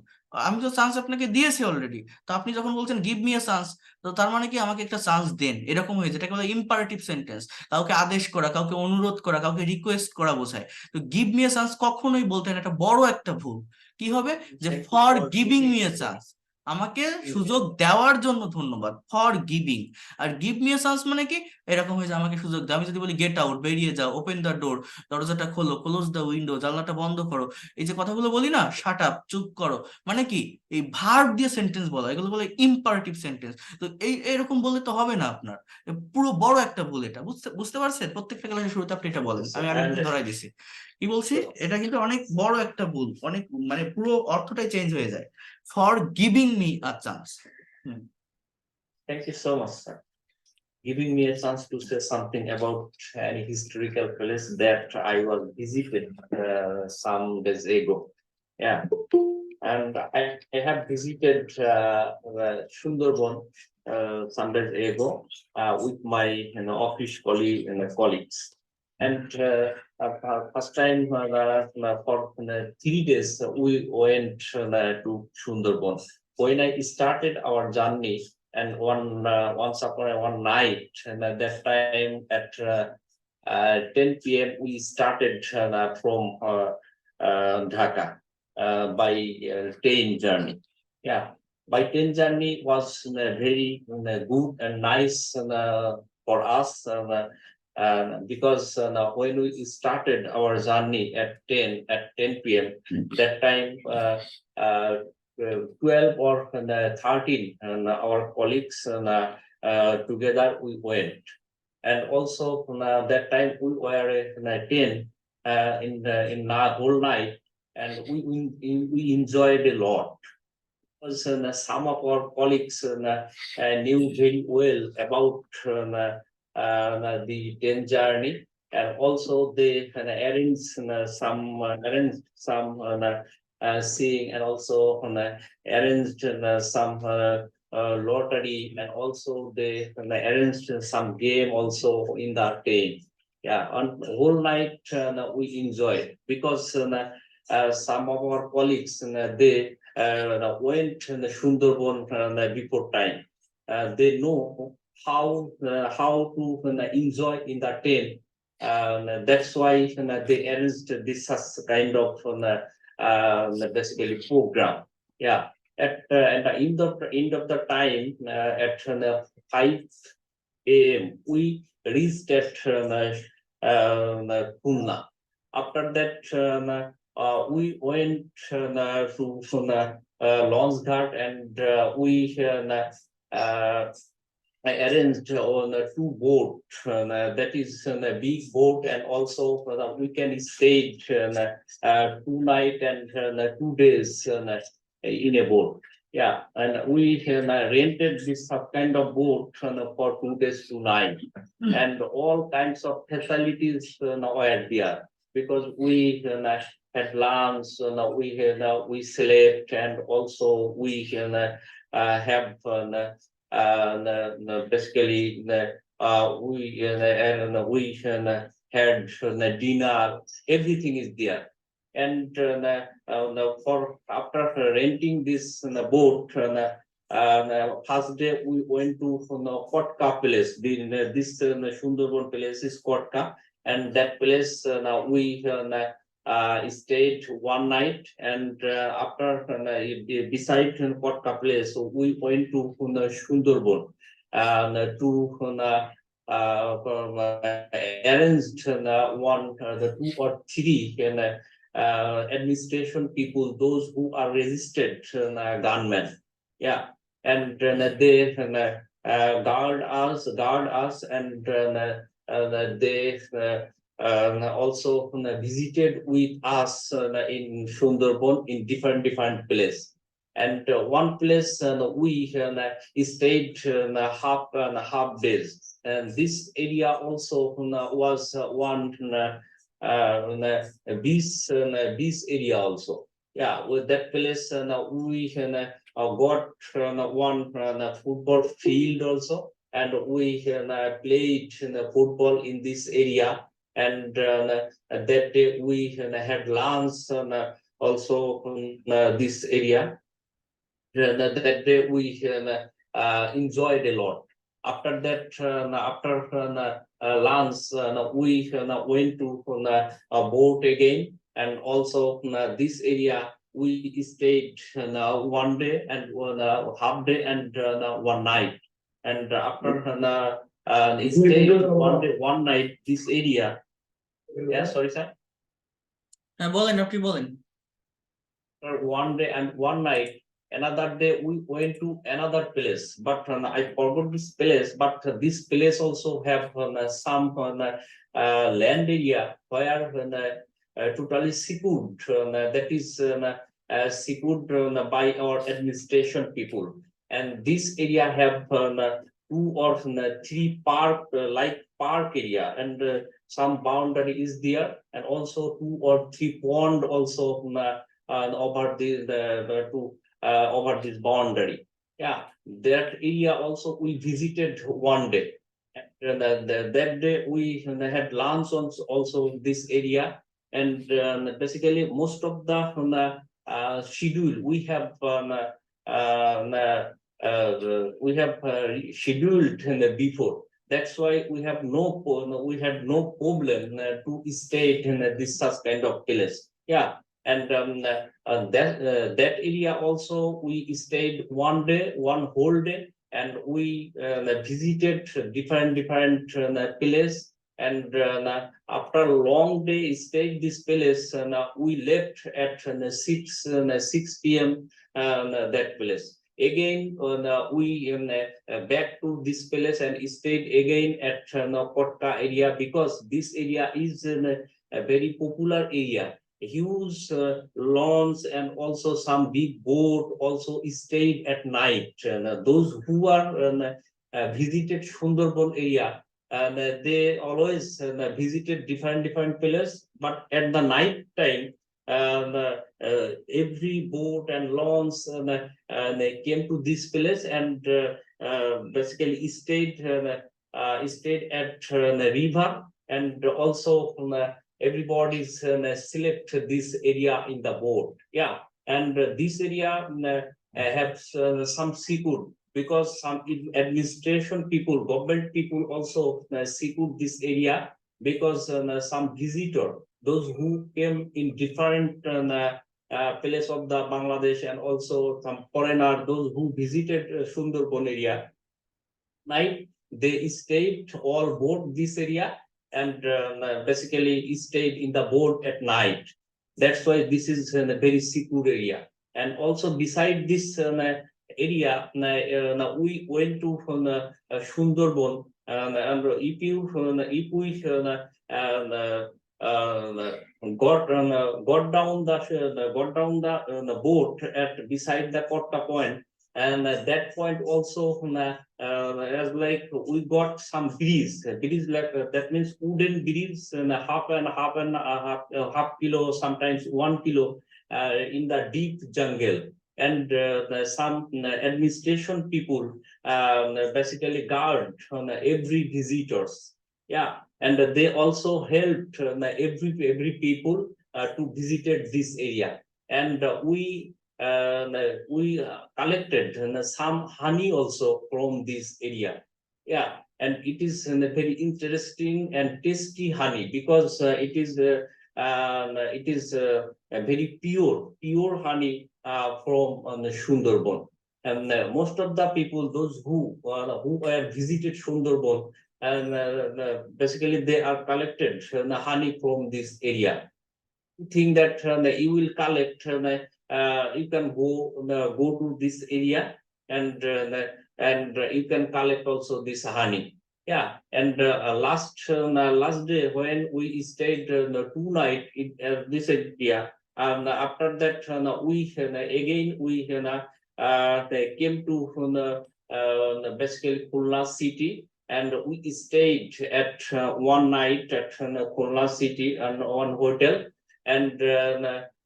আমি তো চান্স আপনাকে দিয়েছি অলরেডি। তো আপনি যখন বলছেন গিভ মি এ চান্স, তো তার মানে কি আমাকে একটা চান্স দেন, এরকম হয়েছে। এটাকে বলে ইম্পারেটিভ সেন্টেন্স, কাউকে আদেশ করা, কাউকে অনুরোধ করা, কাউকে রিকোয়েস্ট করা বোঝায়। তো গিভ মি এ চান্স কখনোই বলতেন এটা বড় একটা ভুল। কি হবে? যে for giving me a chance, আমাকে সুযোগ দেওয়ার জন্য ধন্যবাদ, ফর গিভিং। আর গিভ মি এ চান্স মানে কি? এরকম হয়েছে আমাকে সুযোগ দাও। আমি যদি বলি গেট আউট, বেরিয়ে যাও, ওপেন দ্য ডোর, দরজাটা খোলো, ক্লোজ দ্য উইন্ডো, জানলাটা বন্ধ করো, এই যে কথাগুলো বলি না, শাট আপ, চুপ করো, মানে কি এই ভার্ব দিয়ে সেন্টেন্স বলা, এগুলো বলে ইম্পারেটিভ সেন্টেন্স। তো এরকম বললে তো হবে না আপনার, পুরো বড় একটা ভুল এটা। বুঝতে পারছেন? প্রত্যেকটা ক্লাসের শুরুতে আপনি এটা বলেন, আমি আগে ধরাই দিছি। কি বলছি? এটা কিন্তু অনেক বড় একটা ভুল, অনেক মানে পুরো অর্থটাই চেঞ্জ হয়ে যায়। For giving me a chance. Thank you so much, sir. Giving me a chance to say something about any historical place that I was visited some days ago. Yeah, and I have visited Sundarban some days ago with my office colleagues. And first time for 3 days we went to Sundarban. When I started our journey, and once upon one night, and at that time at 10 p.m. we started from Dhaka by train journey. Yeah, by train journey was very good and nice for us because when we started our journey at 10 p.m. that time 12 or 13 our colleagues together we went, and also that time we were 10 in the whole night, and we enjoyed a lot because some of our colleagues knew very well about the train journey, and also they arranged some seeing, and also arranged some lottery, and also they arranged some game also in the train. Yeah, on the whole night we enjoyed because some of our colleagues they went in the Sundarban before time. They know how to enjoy in the train. That's why they arranged this kind of basically program. Yeah. At the end of the time at 5 a.m. we reached at Pune. After that, we went to Lonsghat, and we arranged on two boat. That is a big boat, and also we can stay 2 night and 2 days in a boat. Yeah, and we rented this kind of boat for 2 days, 2 night, and all kinds of facilities were there because we had lunch, we slept, and also we have basically we had dinner. Everything is there, and for after renting this boat. First day we went to Kotka place. This Sundarban place is Kotka, and that place now we stayed 1 night, and after beside Kotka place, so we went to Sundarban to arranged one the 2 or 3 administration people, those who are registered gunmen. Yeah, and they guard us, and they also visited with us in Sundarban in different place. And one place we stayed half days, and this area also was one beach area also. Yeah, with that place we got one football field also, and we played football in this area, and that day we had lunch also this area. That day we enjoyed a lot. After that, after lunch, we went to a boat again, and also this area we stayed 1 day and half day and 1 night. And after stayed 1 day, 1 night, this area. Yeah, sorry, sir. বলেন, আপনি বলেন। 1 day and 1 night. Another day we went to another place, but I forgot this place. But this place also have some land area where totally secured. That is secured by our administration people, and this area have 2 or 3 park like park area, and some boundary is there, and also 2 or 3 pond also over over this boundary. Yeah, that area also we visited 1 day. And that day we had lunch also this area, and basically most of the schedule we have scheduled before. That's why we have we had no problem to stay in this such kind of place. Yeah, and that area also we stayed one day, one whole day, and we visited different place. And after a long day stayed this place, we left at 6 p.m. That place. Again, we back to this place and stayed again at Kotta area, because this area is a very popular area. Huge lawns and also some big boat also stayed at night. And those who are visited Sundarban area, and they always visited different places. But at the night time, every boat and lawns they came to this place and basically stayed at the river, and also everybody's select this area in the boat. Yeah, and this area have some seafood, because some administration people, government people also seafood this area, because some visitor, those who came in different place of the Bangladesh, and also some foreigner, those who visited Sundarban area, night they stayed all board this area, and basically stayed in the boat at night. That's why this is a very secure area. And also beside this area, we went to Sundarban, and if we got down the boat at beside the Kotta point, and at that point also as like we got some grease like that means wooden grease, and half half kilo, sometimes 1 kilo, in the deep jungle. And some administration people basically guard every visitors. Yeah, and they also helped every people to visited this area. And we collected some honey also from this area. Yeah, and it is a very interesting and tasty honey, because it is a very pure honey from the Sundarban. And most of the people, those who have visited Sundarban, and basically they are collected the honey from this area. Think that you will collect, you can go to this area, and you can collect also this honey. Yeah, and last day when we stayed 2 night in this area, and after that we again we they came to basically Khulna city, and we stayed at 1 night at Khulna city and one hotel, and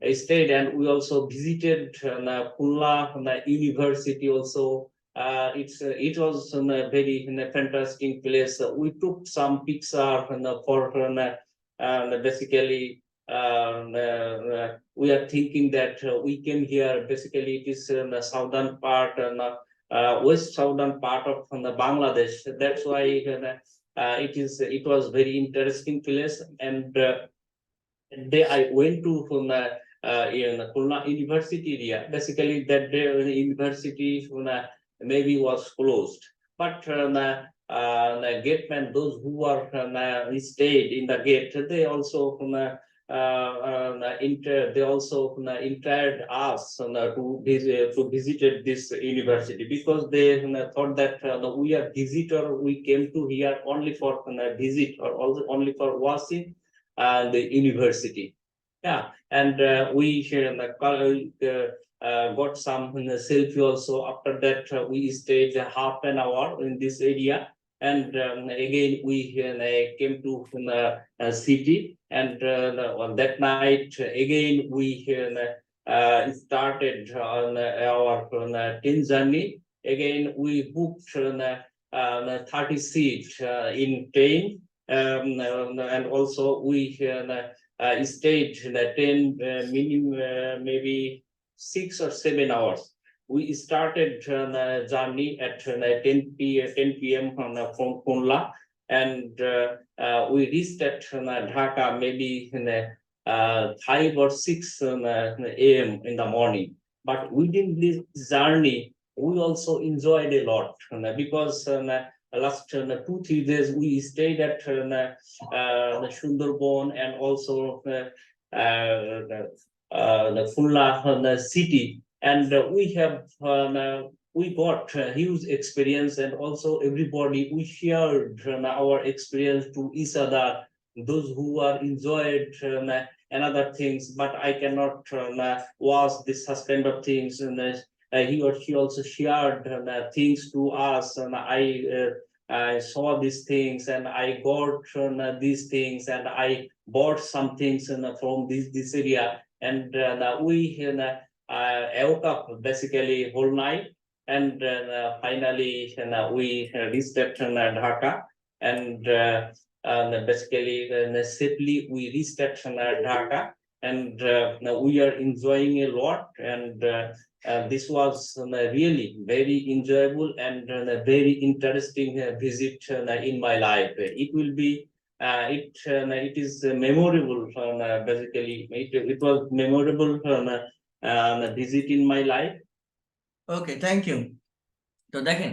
I stayed, and we also visited Khulna University also. It was a very fantastic place. We took some picture for basically we are thinking that we came here. Basically, it is in the southern part and west southern part of the Bangladesh. That's why it was very interesting place. And day I went to in Khulna University area. Basically, that day the university maybe was closed, but the gatemen, those who are stayed in the gate, they also they also entered us to visit this university, because they thought that we are visitor, we came to here only for visit, or also only for watching the university. Yeah, and we got some selfie also. After that, we stayed half an hour in this area, and again we came to city, and on that night again we started on our train journey. Again we booked 30 seats in train, and also we stayed in the 10 minimum maybe 6 or 7 hours. we started the journey at 10 p.m. From Kunla, and we reached at Dhaka maybe 5 or 6 a.m. in the morning. But within this journey, we also enjoyed a lot because last 2-3 days we stayed at the Sundarban and also the Fulla the city, and we got huge experience, and also everybody we shared our experience to each other. Those who are enjoyed and other things, but I cannot watch this such kind of things, and he or she also shared things to us, and I saw these things and I got these things and I bought some things from this area, and we woke up basically whole night, and finally we reached at Dhaka, and basically safely we reached at Dhaka, and now we are enjoying a lot, and this was really very enjoyable and very interesting visit in my life. It will be it is memorable basically it was memorable visit in my life. Okay, thank you. তো দেখেন,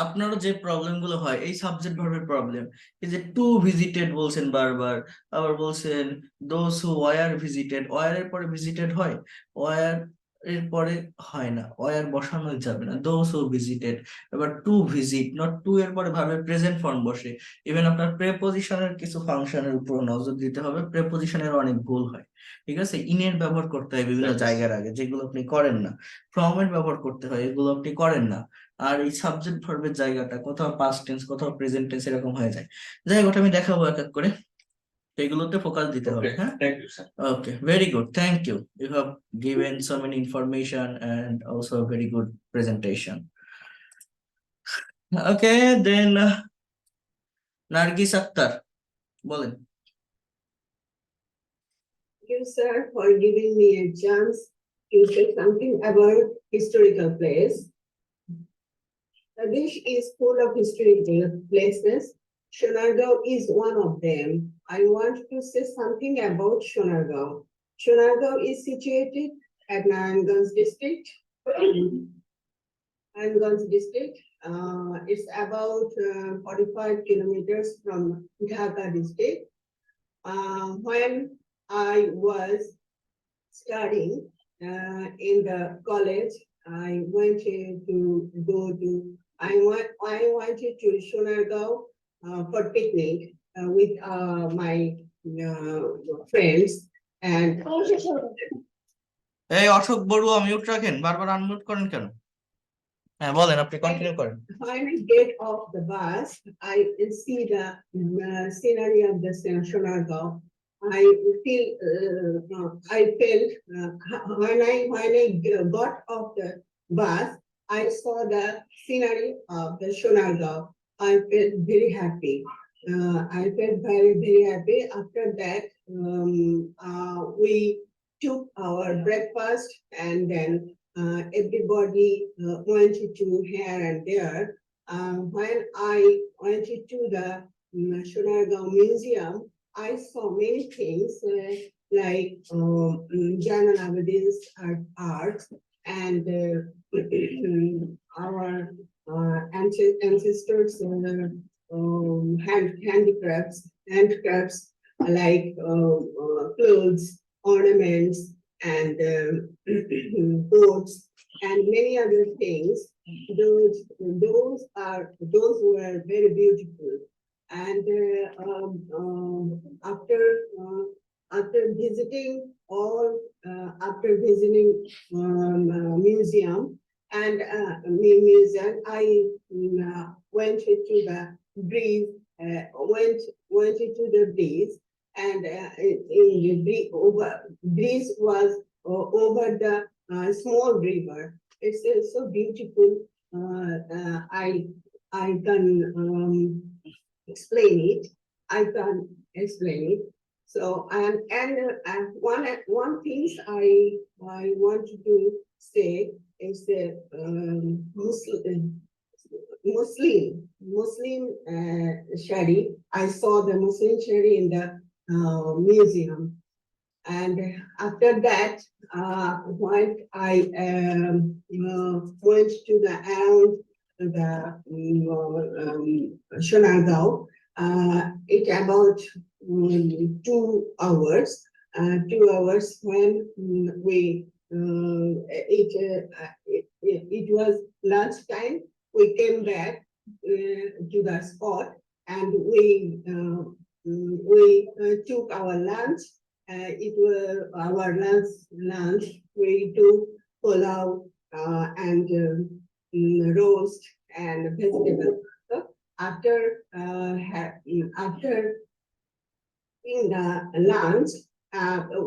আপনারও যে problem গুলো হয় এই subject ভার্বের problem, এই যে টু ভিজিটেড বলছেন বারবার, আবার বলছেন those who were visited, were এর পরে ভিজিটেড হয়, ওয়ার এর পরে হয় না, ওয়ার বসানো যাবে না, দোজ হু ভিজিটেড। এবার টু ভিজিট, নট টু এর পরে ভার্বের প্রেজেন্ট ফর্ম বসে। ইভেন আপনার প্রেপোজিশনের কিছু ফাংশনের উপর নজর দিতে হবে, প্রেপোজিশনের অনেক ভুল হয়, ঠিক আছে। ইনের ব্যবহার করতে হয় বিভিন্ন জায়গার আগে, যেগুলো আপনি করেন না। ফ্রম এর ব্যবহার করতে হয়, এগুলো আপনি করেন না। আর এই সাবজেক্ট ভার্বের জায়গাটা কোথাও পাস্ট টেন্স, কোথাও প্রেজেন্ট টেন্স এরকম হয়ে যায়। যাই হোক, আমি দেখাবো এক এক করে, তো এগুলোতে ফোকাস দিতে হবে। হ্যাঁ, thank you sir. Okay, very good, thank you. You have given so many information and also very good presentation. Okay, then Nargis Akter, বলেন। Thank you, sir, for giving me a chance to say something about historical place. The dish is full of historical places. Sonargaon is one of them. I want to say something about Sonargaon. Sonargaon is situated at Naranganj district. Naranganj district. It's about 45 kilometers from Dhaka district. When I was studying in the college, I wanted to go to, I wanted to Sonargaon for picnic with my friends, and এই Ashok Barua, mute রাখেন, বারবার unmute করেন কেন? হ্যাঁ বলেন, আপনি continue করেন। when I get off the bus, I see the scenery of the Sonargaon. I felt when I got off the bus, I saw the scenery of the Sonargaon. I felt very happy. I felt very happy. After that, we took our breakfast, and then everybody went to here and there. When I went to the Sonargaon Museum, I saw many things like Jana Abedin's art and our ancestors' handicrafts like clothes, ornaments, and boats, and many other things. Those were very beautiful. And after visiting museum and I went to the breeze. Went into the breeze, and breeze was over the small river. It's so beautiful. I can explain it. So, one thing I want to say is that Muslim Shari. I saw the Muslim Shari in the museum. And after that, when I went to the around the Shonagao, it about 2 hours. 2 hours when it was lunchtime. We came back to the spot and we took our lunch. It was our lunch. We took pulao and roast and vegetable. So after in the lunch,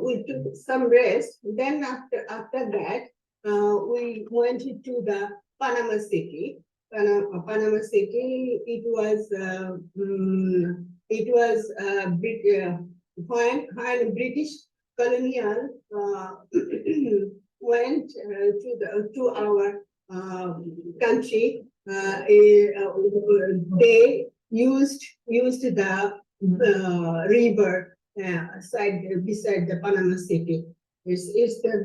we took some rest. Then after that, we went to the Panama City. Panama City. It was big. When British colonial went to our country, they used the river beside the Panama City. It's the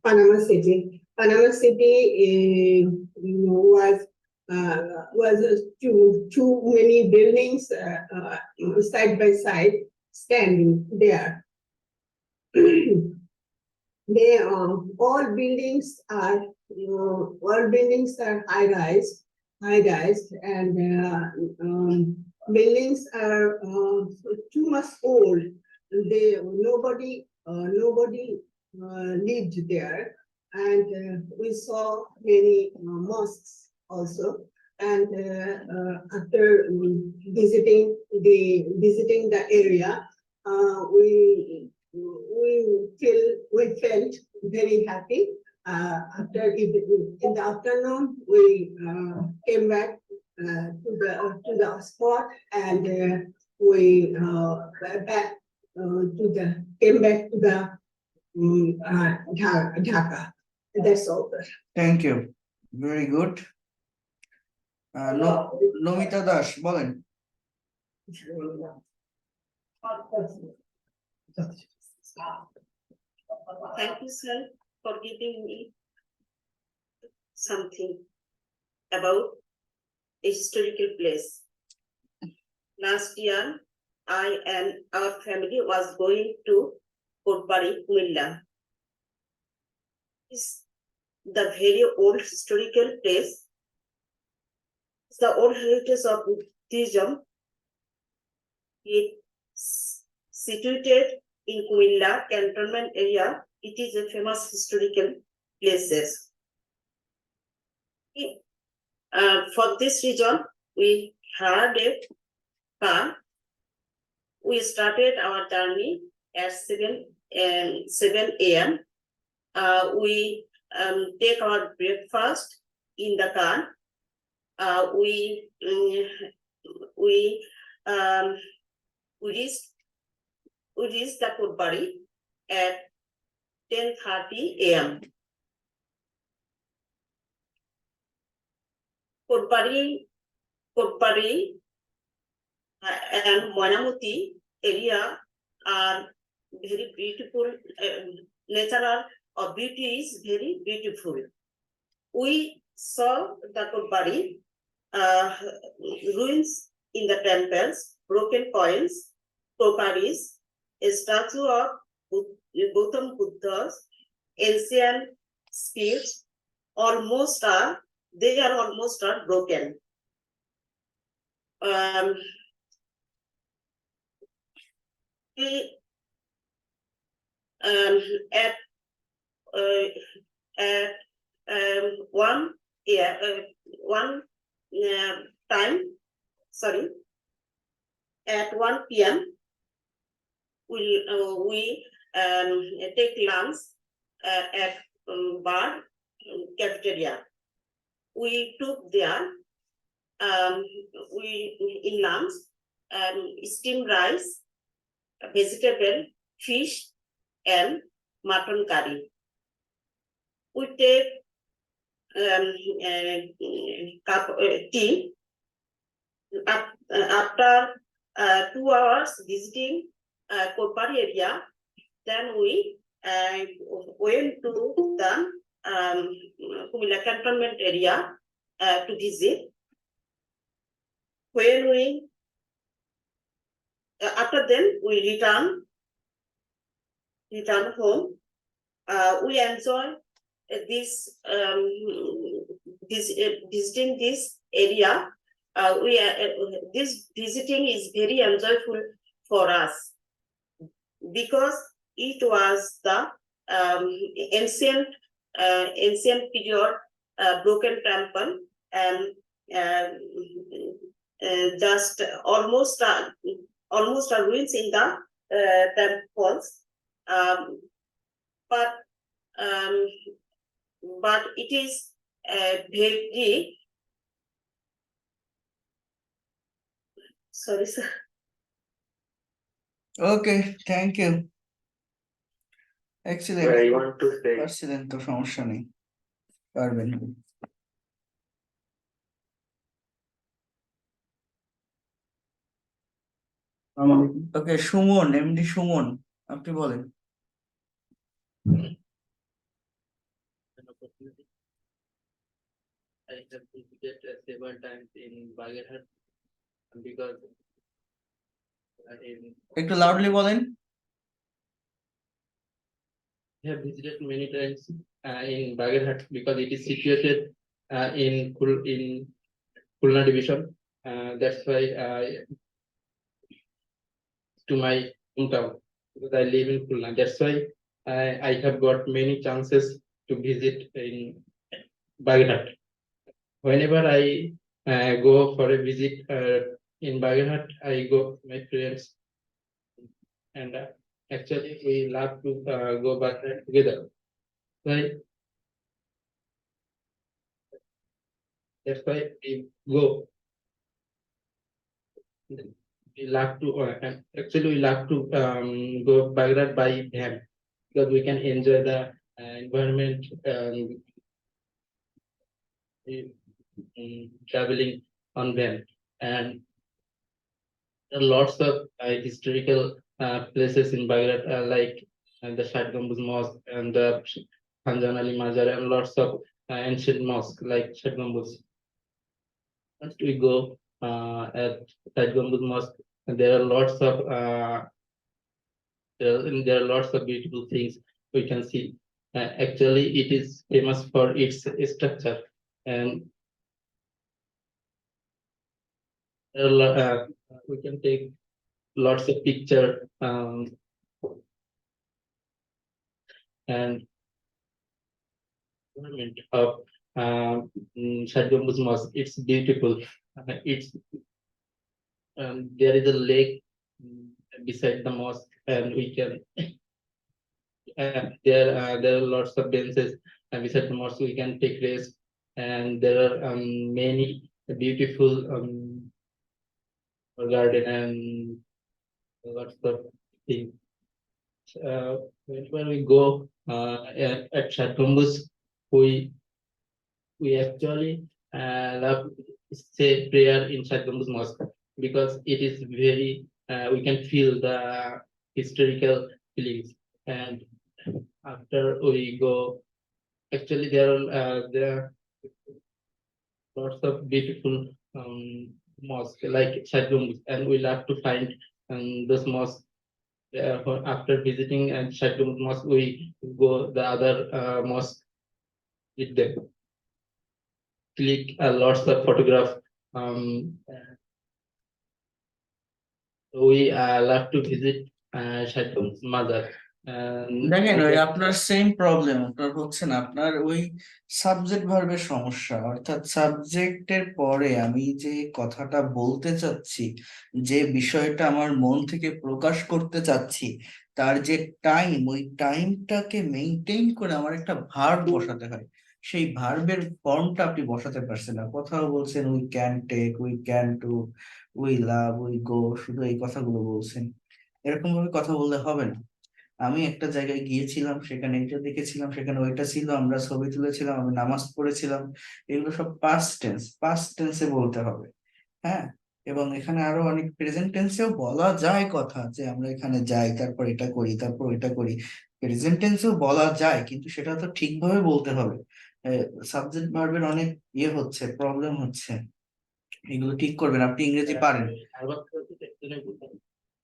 Panama City. Panama City was too many buildings side by side standing there. They all buildings are high rise, and buildings are too much old. Nobody lived there, and we saw many mosques also. And after visiting the area, we felt very happy. After in the afternoon, we came back to the spot, and we came back to the Dhaka. That's all. Thank you. Very good. Nomita Das, বলেন। Thank you, sir, for giving me something about a historical place. Last year, I and our family was going to Kotbari, Kumilla. It's the very old historical place. It's the old heritage of Buddhism. It's situated in Kumilla cantonment area. It is a famous historical places. For this reason, we hired a car. We started our journey at 7 a.m. We take our breakfast in the car. We reached the Kotbari at 10:30 a.m. Kotbari and Moinamuti area are very beautiful. Natural beauty is very beautiful. We saw the Kotbari ruins in the temples, broken coins, crockeries, a statue of Gautam Buddha's ancient speech. They are almost broken. At 1 p.m. we take lunch at bar cafeteria. We took there in lunch steamed rice vegetable, fish, and mutton curry. We take cup tea. After 2 hours visiting Kopari area, then we went to the Kumila cantonment area to visit. When we after then we return home. We enjoy this visiting this area. This visiting is very enjoyable for us because it was the ancient period broken temple and just almost ruins in the temples, but it is very sorry sir. Okay, thank you. I Excellent. want to say, পারছিলেন তো, সমস্যা নেই, পারবেন। ওকে, Suman, MD Suman, আপনি বলেন। An opportunity. I have visited several times in Bagerhat because একটু loudly বলেন। I have visited many times in Bagerhat because it is situated in Khulna division. That's why to my hometown because I live in Khulna. That's why I have got many chances to visit in Bagerhat. Whenever I go for a visit in Bagerhat, I go with my friends, and actually we love to go Bagerhat together. Right? That's why we go. We love to and actually we love to go Bagerhat by van because we can enjoy the environment. Traveling on them, and there are lots of historical places in Bagerhat like the Shad Gambuz Mosque and the Khanjan Ali Mazar and lots of ancient mosques like Shad Gambuz. Once we go at Shad Gambuz Mosque, and there are lots of there are lots of beautiful things we can see. Actually, it is famous for its structure, and we can take lots of picture and environment of Shad Gambuz Mosque. It's beautiful. It's there is a lake beside the mosque, and we can there are lots of benches beside the mosque. We can take rest, and there are many beautiful garden and lots of things. Whenever we go at Shad Gambuz, we actually love to say prayer in Shad Gambuz Mosque because it is very we can feel the historical feelings, and after we go, actually there are lots of beautiful mosques like Shad Gambuz, and we love to find those mosques. After visiting Shad Gambuz Mosque, we go the other mosque with them, click lots of photograph. We love to visit Shad Gambuz Mazar. দেখেন, ওই আপনার same problem আপনার হচ্ছে না, আপনার ওই subject ভার্বের সমস্যা, অর্থাৎ সাবজেক্টের পরে আমি যে কথাটা বলতে চাচ্ছি, যে বিষয়টা আমার মন থেকে প্রকাশ করতে চাচ্ছি, তার যে টাইম, ওই টাইমটাকে মেনটেন করে আমার একটা ভার্ব বসাতে হয়। সেই ভার্বের ফর্মটা আপনি বসাতে পারছেন না, কোথাও বলছেন we can take, we can do, we love, we go, শুধু এই কথাগুলো বলছেন। এরকম ভাবে কথা বললে হবে না। আমি একটা জায়গায় গিয়েছিলাম, সেখানে এটা দেখেছিলাম, সেখানে ওইটা ছিল, আমরা ছবি তুলেছিলাম, আমি নামাজ পড়েছিলাম, এগুলো সব পাস্ট টেন্সে বলতে হবে। হ্যাঁ, এবং এখানে আরো অনেক প্রেজেন্ট টেন্সেও বলা যায় কথা, যে আমরা এখানে যাই, তারপর এটা করি, তারপর এটা করি। প্রেজেন্ট টেন্সেও বলা যায়, কিন্তু সেটা তো ঠিকভাবে বলতে হবে। সাবজেক্ট ভার্বের অনেক হচ্ছে, প্রবলেম হচ্ছে, এগুলো ঠিক করবেন। আপনি ইংরেজি পারেন?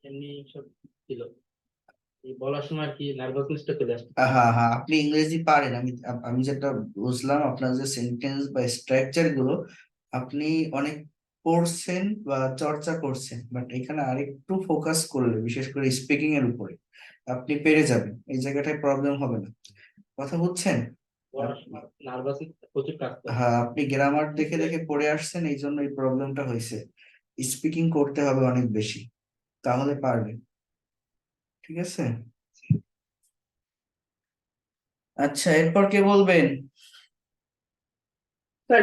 এমনি সব ছিল, এই বলার সময় আর কি নার্ভাসনেসটা চলে আসছে। হ্যাঁ হ্যাঁ, আপনি ইংরেজি পারেন, আমি যেটা বুঝলাম আপনার যে সেন্টেন্স বা স্ট্রাকচার গুলো আপনি অনেক পড়ছেন বা চর্চা করছেন, বাট এখানে আরেকটু ফোকাস করলে, বিশেষ করে স্পিকিং এর উপরে, আপনি পেরে যাবেন, এই জায়গাটায় প্রবলেম হবে না। কথা বুঝছেন? বলার সময় নার্ভাস প্রচুর কাজ করে। হ্যাঁ, আপনি গ্রামার দেখে দেখে পড়ে আসছেন, এই জন্য এই প্রবলেমটা হয়েছে। স্পিকিং করতে হবে অনেক বেশি, তাহলে পারবেন। ঠিক আছে? আচ্ছা, এরপর কে বলবেন? স্যার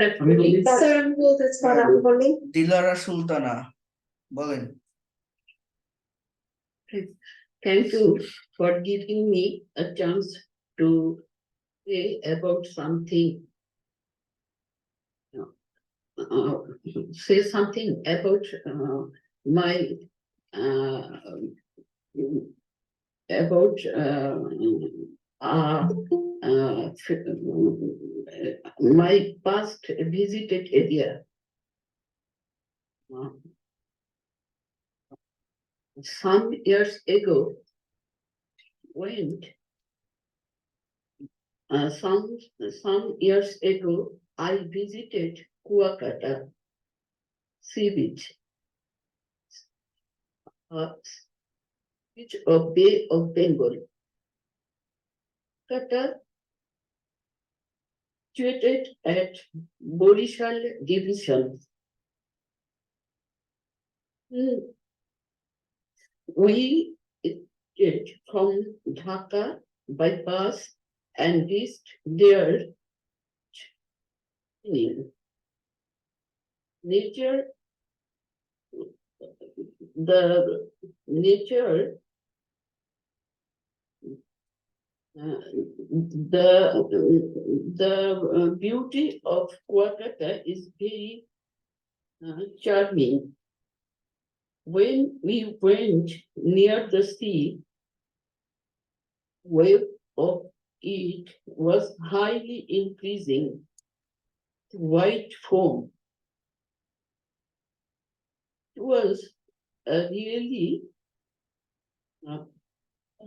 আমি বলতে স্যার আমি বলি। দিলারা সুলতানা, বলেন। Thank you for giving me a chance to say about something. uh, Say something about my uh, about uh, uh, my past visited area. Some years ago, went some years ago, I visited Kuakata sea beach, beach of Bay of Bengal. Kata situated at Borishal Division. We did from Dhaka by bus and reached there. Nature, the nature, the beauty of Kuakata is very charming. When we went near the sea, wave of it was highly increasing to white foam. It was a really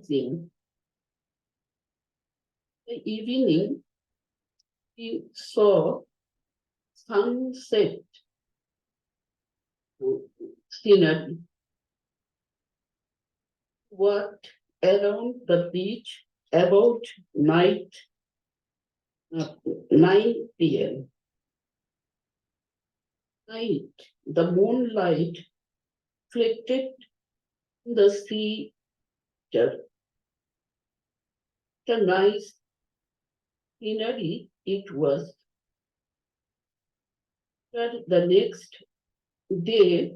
thing. The evening, we saw sunset scenery. Walked around the beach about 9 p.m. Night, the moonlight reflected the sea. The nice scenery it was. But the next day,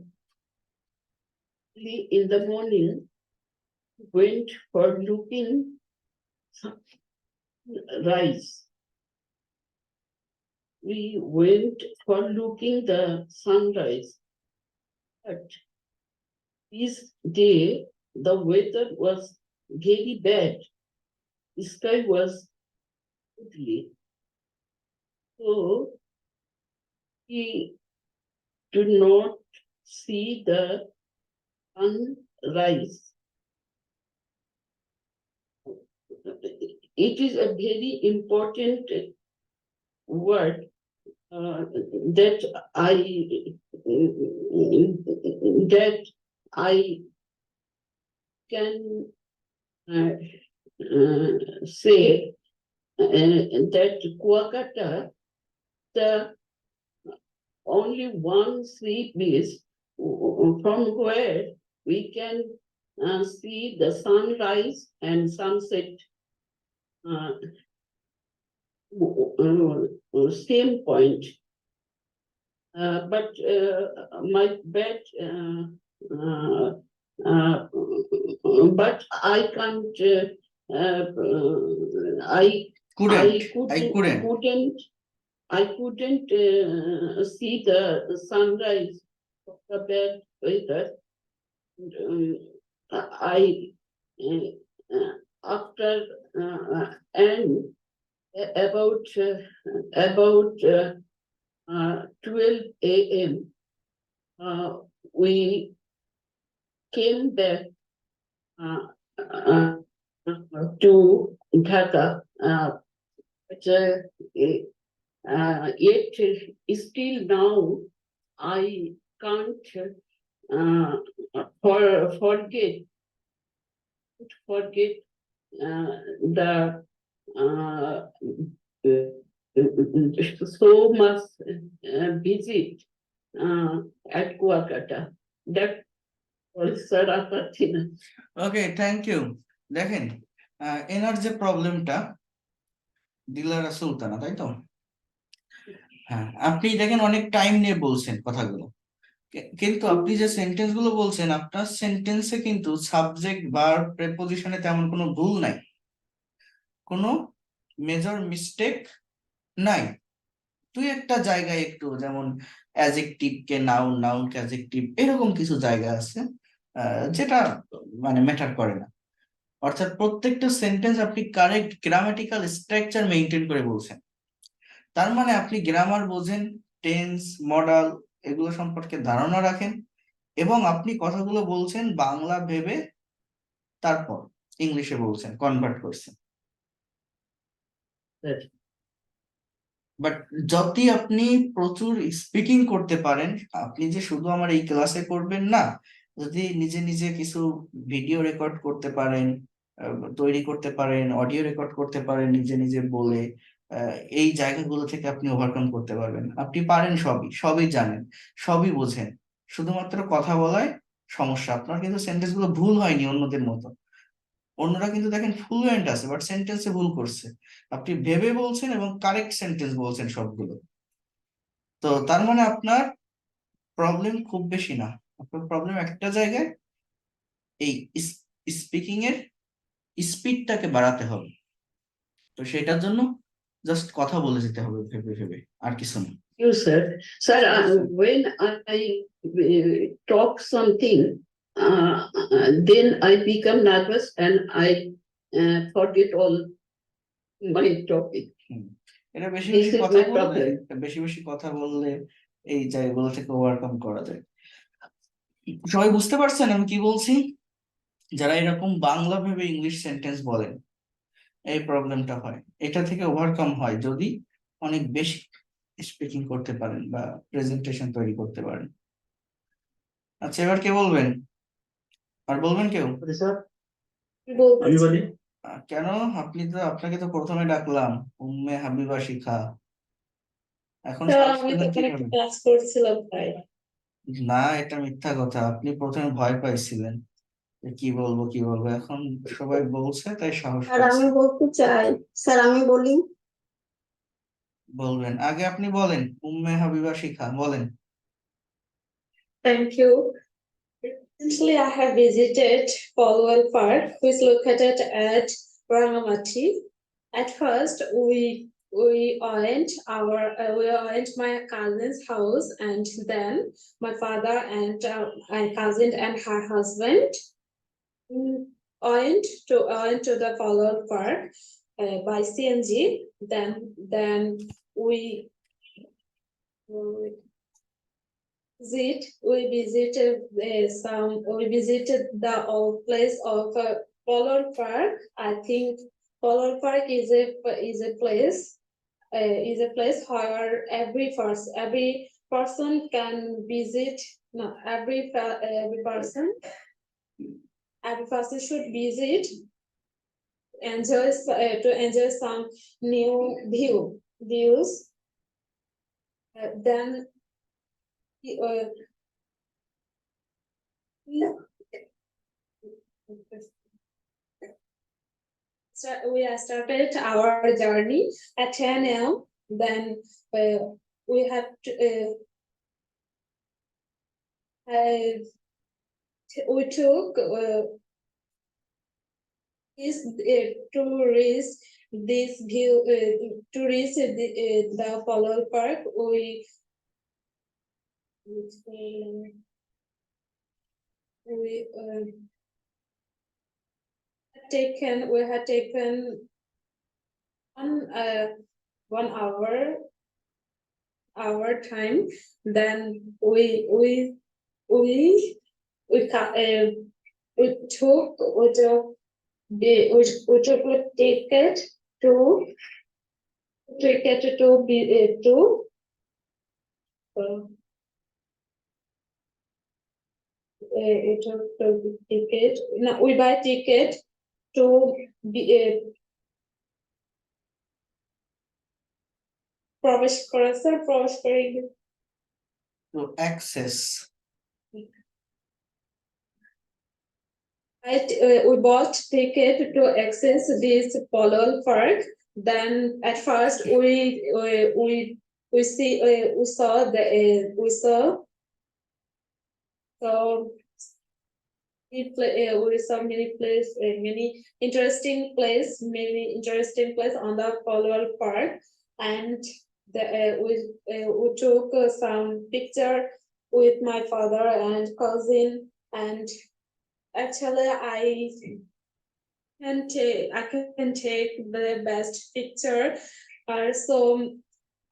early in the morning, went for looking rise. We went for looking the sunrise. But this day, the weather was very bad. The sky was ugly. So we did not see the sunrise. It is a very important word that I can say that Kuakata, the only one sea beach from where we can see the sunrise and sunset same point. But my bad but I can't, I couldn't. I couldn't see the sunrise of the bad weather. I after and about 12 a.m. We came back to Dhaka. But yet still now I can't forget the so much visit at Kuakata. That was Sarapatina. Okay thank you দেখেন এনার যে প্রবলেমটা দিলারা সুলতানা তাই তো হ্যাঁ আপনি দেখেন অনেক টাইম নিয়ে বলছেন কথাগুলো কিন্তু আপনি যে সেন্টেন্স গুলো বলছেন আপনার সেন্টেন্সে কিন্তু সাবজেক্ট ভার্ব প্রেপোজিশনে তেমন কোনো ভুল নাই কোনো মেজর মিস্টেক নাই তুই একটা জায়গায় একটু যেমন অ্যাডজেক্টিভ কে নাউন নাউন কে অ্যাডজেক্টিভ এরকম কিছু জায়গা আছে যেটা মানে ম্যাটার করে না অর্থাৎ প্রত্যেকটা সেন্টেন্স আপনি কারেক্ট গ্রামাটিক্যাল স্ট্রাকচার মেইনটেইন করে বলছেন তার মানে আপনি গ্রামার বোঝেন টেন্স মডাল এগুলো সম্পর্কে ধারণা রাখেন এবং আপনি কথাগুলো বলছেন বাংলা ভেবে তারপর ইংলিশে বলছেন কনভার্ট করছেন বাট যদি আপনি প্রচুর স্পিকিং করতে পারেন আপনি যে শুধু আমার এই ক্লাসে করবেন না যদি নিজে নিজে কিছু ভিডিও রেকর্ড করতে পারেন তৈরি করতে পারেন অডিও রেকর্ড করতে পারেন নিজে নিজে বলে এই জায়গাগুলো থেকে আপনি ওভারকাম করতে পারবেন আপনি পারেন সবই জানেন সবই বোঝেন শুধুমাত্র কথা বলায় সমস্যা আপনার কিন্তু সেন্টেন্স গুলো ভুল হয়নি অন্যদের মতো অন্যরা কিন্তু দেখেন ফ্লুয়েন্ট আছে বাট সেন্টেন্সে ভুল করছে আপনি ভেবে বলছেন এবং কারেক্ট সেন্টেন্স বলছেন সবগুলো তো তার মানে আপনার প্রবলেম খুব বেশি না আপনার প্রবলেম একটা জায়গায় এই স্পিকিং এর স্পিডটাকে বাড়াতে হবে তো সেটার জন্য জাস্ট কথা বলে যেতে হবে ভেবে ভেবে আর কিছু না You, sir. Sir, when I talk something, then I become nervous and I forget all my topic. এটা বেশি This বেশি is কথা my বললে problem. বেশি বেশি কথা বললে এই জায়গাগুলো থেকে ওভারকাম করা যায় সবাই বুঝতে পারছেন আমি কি বলছি যারা এরকম বাংলা ভেবে ইংলিশ সেন্টেন্স বলেন এই প্রবলেমটা হয় এটা থেকে ওভারকাম হয় যদি অনেক বেশি স্পিকিং করতে পারেন বা প্রেজেন্টেশন তৈরি করতে পারেন আচ্ছা এবার কে বলবেন আর বলবেন কেউ কেন আপনাকে তো প্রথমে ডাকলাম উম্মে হাবিবা শিখা এখন ক্লাস করছিলাম তাই না এটা মিথ্যা কথা আপনি প্রথমে ভয় পাইছিলেন যে কি বলবো এখন সবাই বলছে তাই সাহস স্যার আমি পাচ্ছি বলতে চাই স্যার আমি বলি বলবেন আগে আপনি বলেন উম্মে হাবিবা শিখা বলেন Thank you. Recently, I have visited Polwell Park, which is located at Rangamati. At first, we went my cousin's house, and then my father and my cousin and her husband went to the Polwell Park by CNG. Then we visited the old place of Pollard Park. I think Pollard Park is a place where every person can visit. No, every person should visit, to enjoy some new views. Then we have started our journey at 10 a.m. Then we have to, we took is to reach this view, to reach the Polol Park, we had taken 1 hour time. Then we took a ticket to be to it took the ticket. No, we buy ticket to be প্রবেশ করা sir প্রবেশ করে To access. we bought ticket to access this Polol Park. Then at first we saw many interesting place on the Polol Park, and we took some picture with my father and cousin, and actually I can take the best picture. So I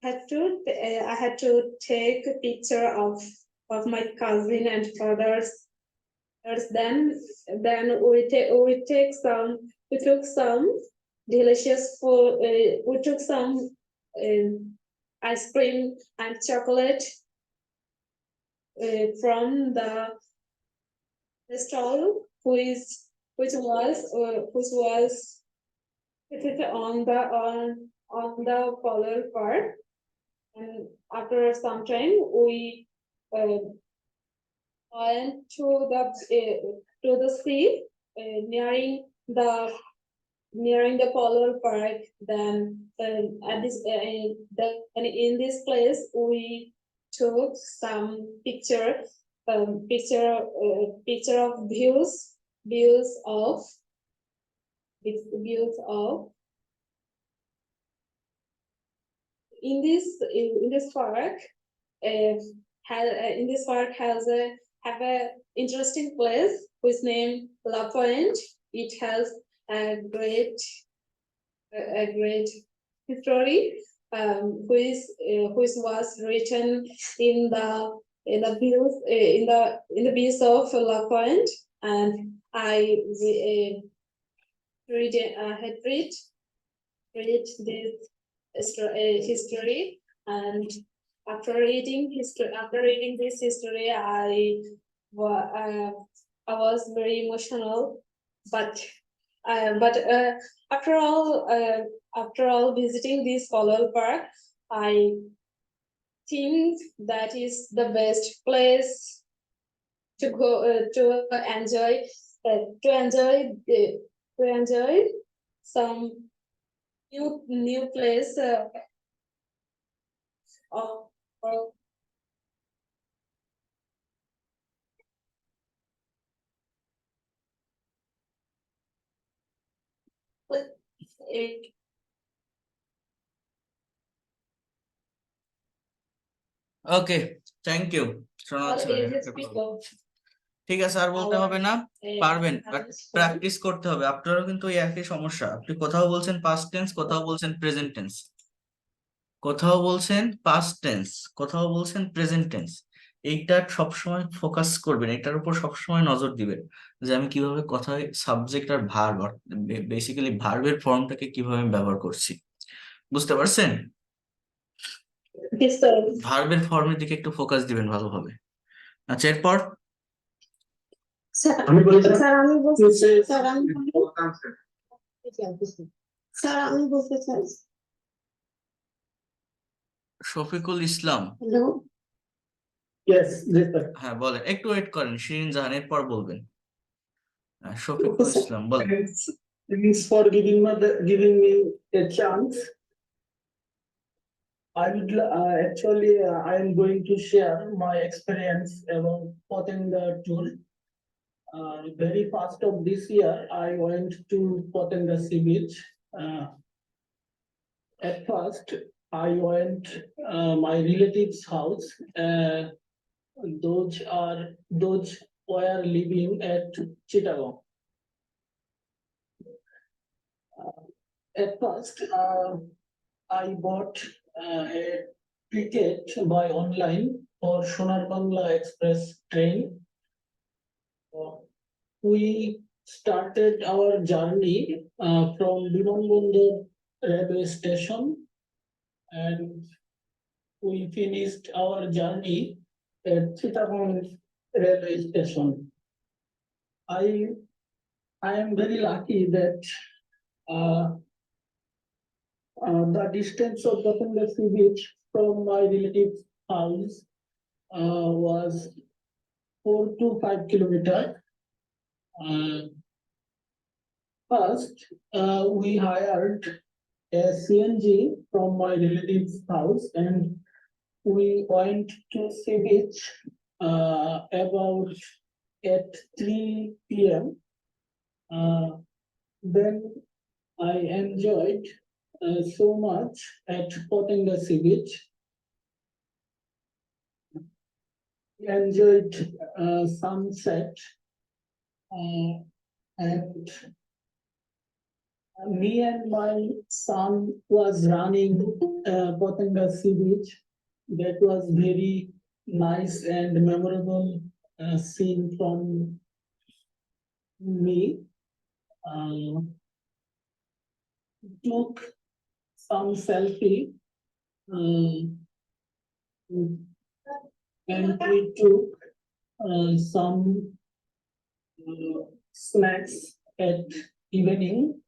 had to take a picture of my cousin and father's. Then we took some delicious food. We took some ice cream and chocolate from the stall, which was on the Polol Park. And after some time, we went to the sea, nearing the Polol Park. Then in this place we took some picture of views of in this park have a interesting place whose name La Point. It has a great history, which was written in the views of La Point, and I had read this history, and after reading this history, I was very emotional. But after all visiting this Polol Park, I think that is the best place to go to enjoy some new place okay, thank you. শোনা যাচ্ছে না? ঠিক আছে, আর বলতে হবে না, পারবেন, but practice করতে হবে। আপনারও কিন্তু এই একই সমস্যা, আপনি কোথাও বলছেন পাস্ট টেন্স, কোথাও বলছেন প্রেজেন্ট টেন্স, কোথাও বলছেন পাস্ট টেন্স, কোথাও বলছেন প্রেজেন্ট টেন্স। এইটা সবসময় ফোকাস করবেন, এটার উপর সবসময় নজর দিবেন যে আমি কিভাবে কথায় সাবজেক্ট আর ভার্ব, বেসিক্যালি ভার্বের ফর্মটাকে কিভাবে ব্যবহার করছি। বুঝতে পারছেন? ভার্বের ফর্মের দিকে একটু ফোকাস দিবেন ভালোভাবে। আচ্ছা, এরপর শফিকুল ইসলাম। হ্যাঁ বলেন, একটু ওয়েট করেন, শিরিন জাহান এরপর বলবেন। শফিকুল ইসলাম বলেন। Thanks for giving me a chance. I am going to share my experience about Potenda tour. Very first of this year, I went to Potenda Sea Beach. At first, I went my relative's house. Those were living at Chittagong. At first, I bought a ticket by online for Sonar Bangla Express train. We started our journey from Bimanbandar railway station, and we finished our journey at Chittagong railway station. I am very lucky that the distance of Potenda Sea Beach from my relative's house was 4 to 5 kilometers. First, we hired a CNG from my relative's house, and we went to sea beach about at 3 p.m. Then I enjoyed so much at Potenda Sea Beach. We enjoyed sunset, and me and my son was running Potenda Sea Beach. That was very nice and memorable scene from me. Took some selfie, and we took some snacks at evening.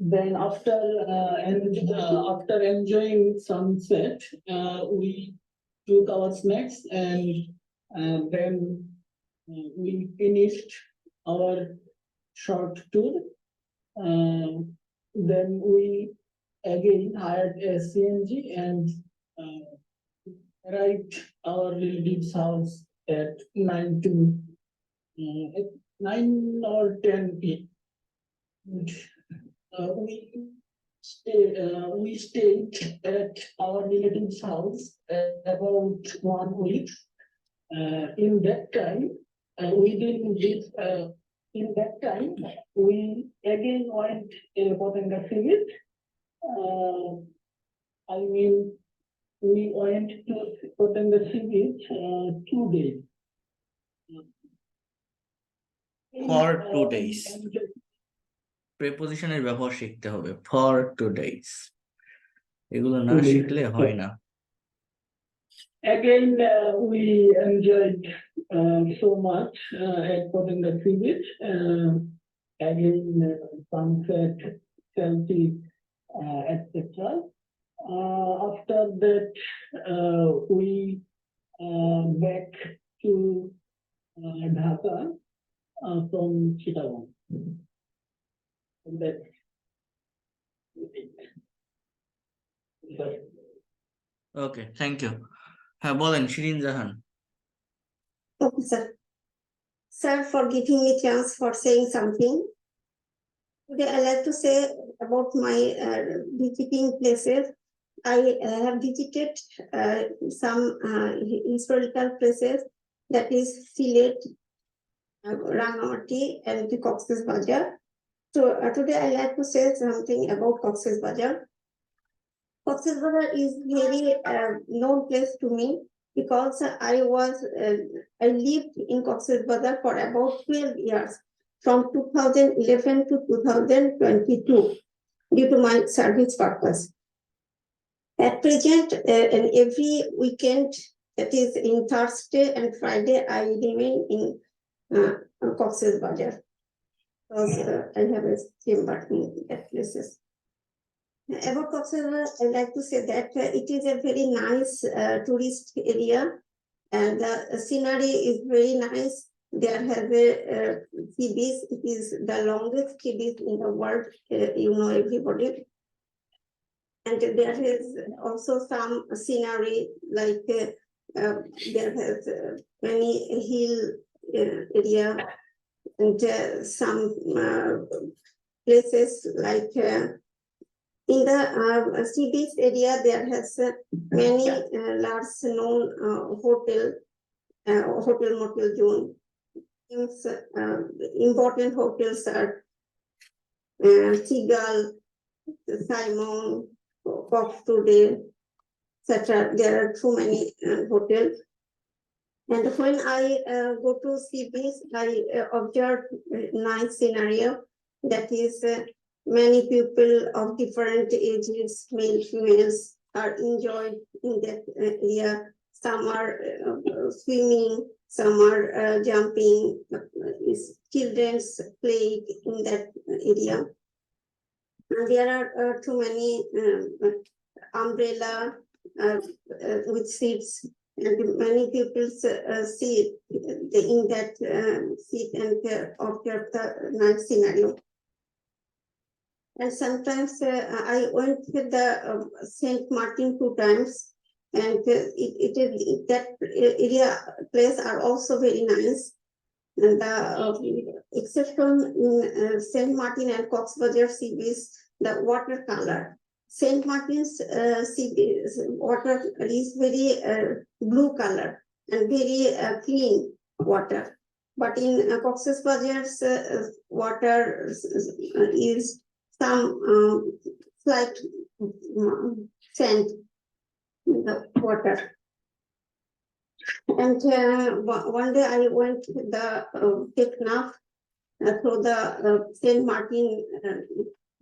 Then after enjoying sunset, we took our snacks, and then we finished our short tour. Then we again hired a CNG and arrived our relative's house at 9 or 10 p.m. We stayed at our relative's house about 1 week. In that time, we again went in Potenda Sea Beach. We went to Potenda Sea Beach 2 days. For 2 days. প্রিপোজিশনের ব্যবহার শিখতে হবে for 2 days, এগুলো না শিখলে হয় না। Again, we enjoyed so much at Potenda Sea Beach. Again, sunset, selfie, etc. After that, we back to Dhaka from Chittagong. Okay, thank you. হ্যাঁ বলেন শিরিন জাহান। Okay, sir. Sir, for giving me chance for saying something. Today I like to say about my visiting places. I have visited some historical places, that is Sylhet, Rangamati, and the Cox's Bazar. So today I like to say something about Cox's Bazar. Cox's Bazar is very known place to me because I lived in Cox's Bazar for about 12 years, from 2011 to 2022, due to my service purpose. At present, and every weekend, that is in Thursday and Friday, I remain in Cox's Bazar, because I have a chamber in that places. About Cox's Bazar, I like to say that it is a very nice tourist area, and the scenery is very nice. there has a sea beach. It is the longest sea beach in the world, you know, everybody. And there is also some scenery like there has many hill area and some places like in the sea beach area there has many large known hotel motel zone. Important hotels are Seagull, Simon, Fox Today, etc. There are too many hotels. And when I go to sea beach, I observe a nice scenario that is many people of different ages, male, females, are enjoyed in that area. Some are swimming, some are jumping, children's play in that area. And there are too many umbrella with seats, and many people sit in that seat and observe the nice scenario. And sometimes I went to the Saint Martin 2 times, and it is that area place are also very nice. And the exception in Saint Martin and Cox Bazar sea beach, the watercolor. Saint Martin's sea beach water is very blue color and very clean water. But in Cox's Bazar's water is some slight sand in the water. And one day I went to the Teknaf through the Saint Martin,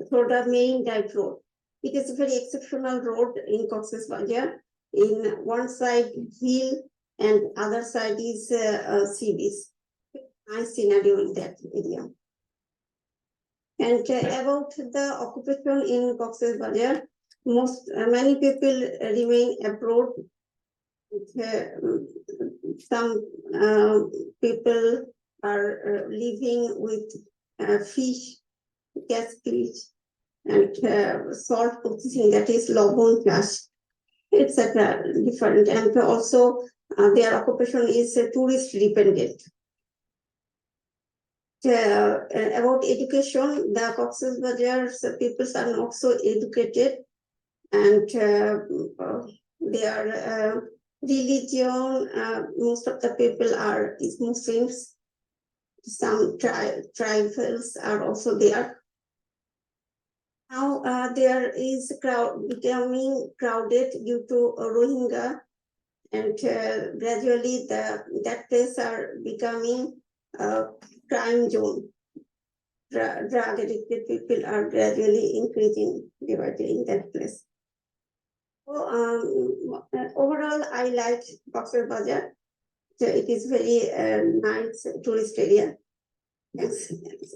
through the main drive road. It is a very exceptional road in Cox's Bazar. In one side hill and other side is sea beach. Nice scenario in that area. And about the occupation in Cox's Bazar, many people remain abroad. Some people are living with fish, gas fish, and salt processing, that is lobon class, etc. Different, and also their occupation is tourist dependent. About education, the Cox's Bazar people are not so educated, and their religion, most of the people is Muslims. Some tribals are also there. Now there is becoming crowded due to Rohingya, and gradually that place are becoming crime zone. Drug addicted people are gradually increasing in that place. So overall, I like Cox's Bazar. So it is very nice tourist area. Thanks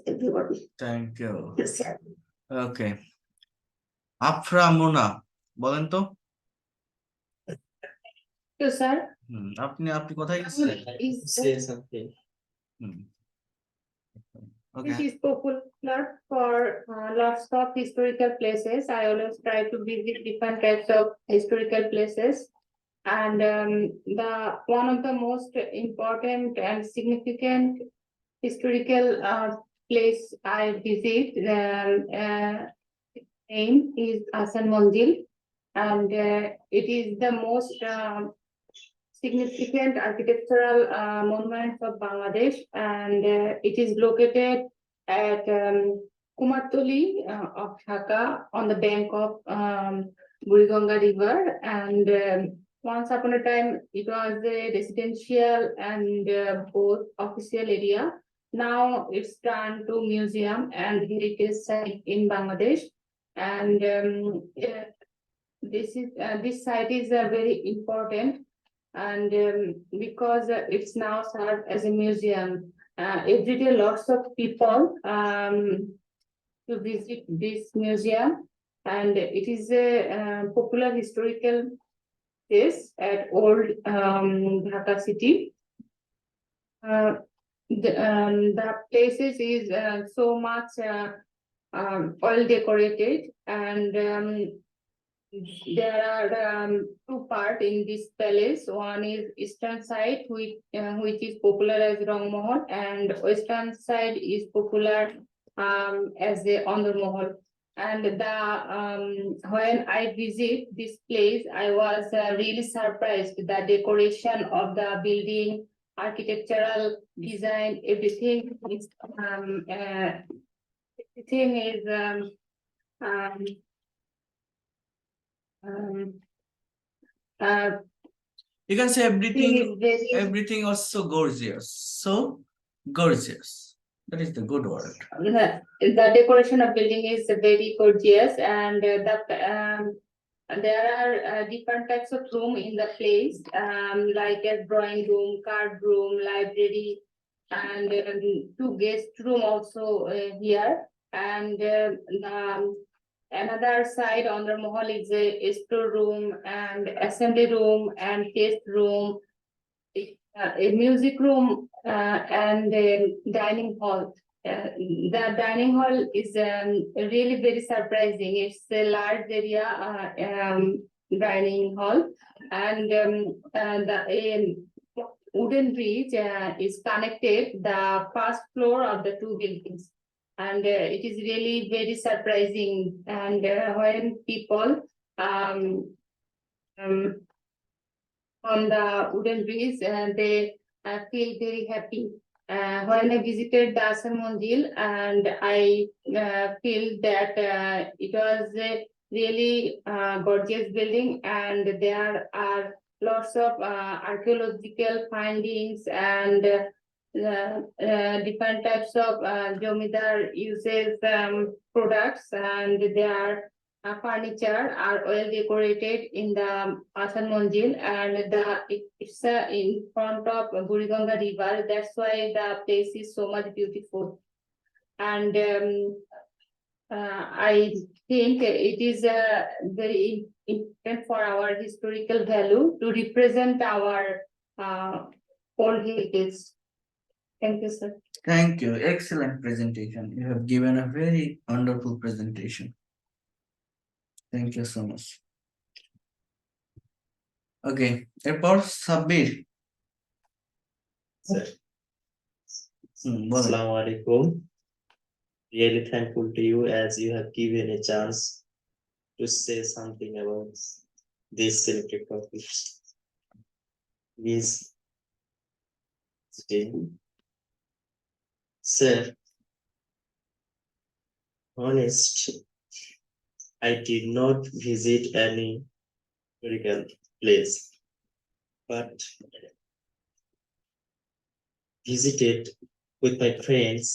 everybody. Thank you. Yes. Okay. Afra Mona, বলেন তো? So, sir, আপনি কোথায় গেছেন? Say something. this Okay. is popular for lots of historical places. I always try to visit different types of historical places. And one of the most important and significant historical place I visit name is Hasan Manzil, and it is the most significant architectural monument of Bangladesh, and it is located at Kumartoli of Dhaka on the bank of Buriganga River. And once upon a time, it was a residential and both official area. Now it's turned to museum and heritage site in Bangladesh. And this site is very important, and because it's now served as a museum. Every day lots of people to visit this museum, and it is a popular historical place at old Dhaka city. the places is so much well decorated, and there are two part in this palace. One is eastern side, which is popular as Rangmahal, and western side is popular as the Andhra Mahal. And when I visit this place, I was really surprised. The decoration of the building, architectural design, everything is um, uh, You can say thing is very everything was so gorgeous. So gorgeous. That is the good word. the decoration of building is very gorgeous, and there are different types of room in the place, like a drawing room, card room, library, and two guest room also here. And another side on the Mahal is a store room and assembly room and test room, a music room, and a dining hall. The dining hall is really very surprising. It's a large area dining hall, and the wooden bridge is connected the first floor of the two buildings, and it is really very surprising. And when people on the wooden bridge, they feel very happy. When I visited the Asan Mandir, and I feel that it was a really gorgeous building, and there are lots of archaeological findings and different types of Jomidar uses products, and their furniture are well decorated in the Asan Mandir, and it's in front of Buriganga River. That's why the place is so much beautiful. And I think it is very important for our historical value to represent our old heritage. Thank you, sir. Thank you. Excellent presentation. You have given a very wonderful presentation. Thank you so much. Okay, এরপর Sabbir. Sir. বলেন। Assalamu alaikum. Really thankful to you as you have given a chance to say something about this selected topic. Please, sir, honest, I did not visit any historical place, but visited with my friends.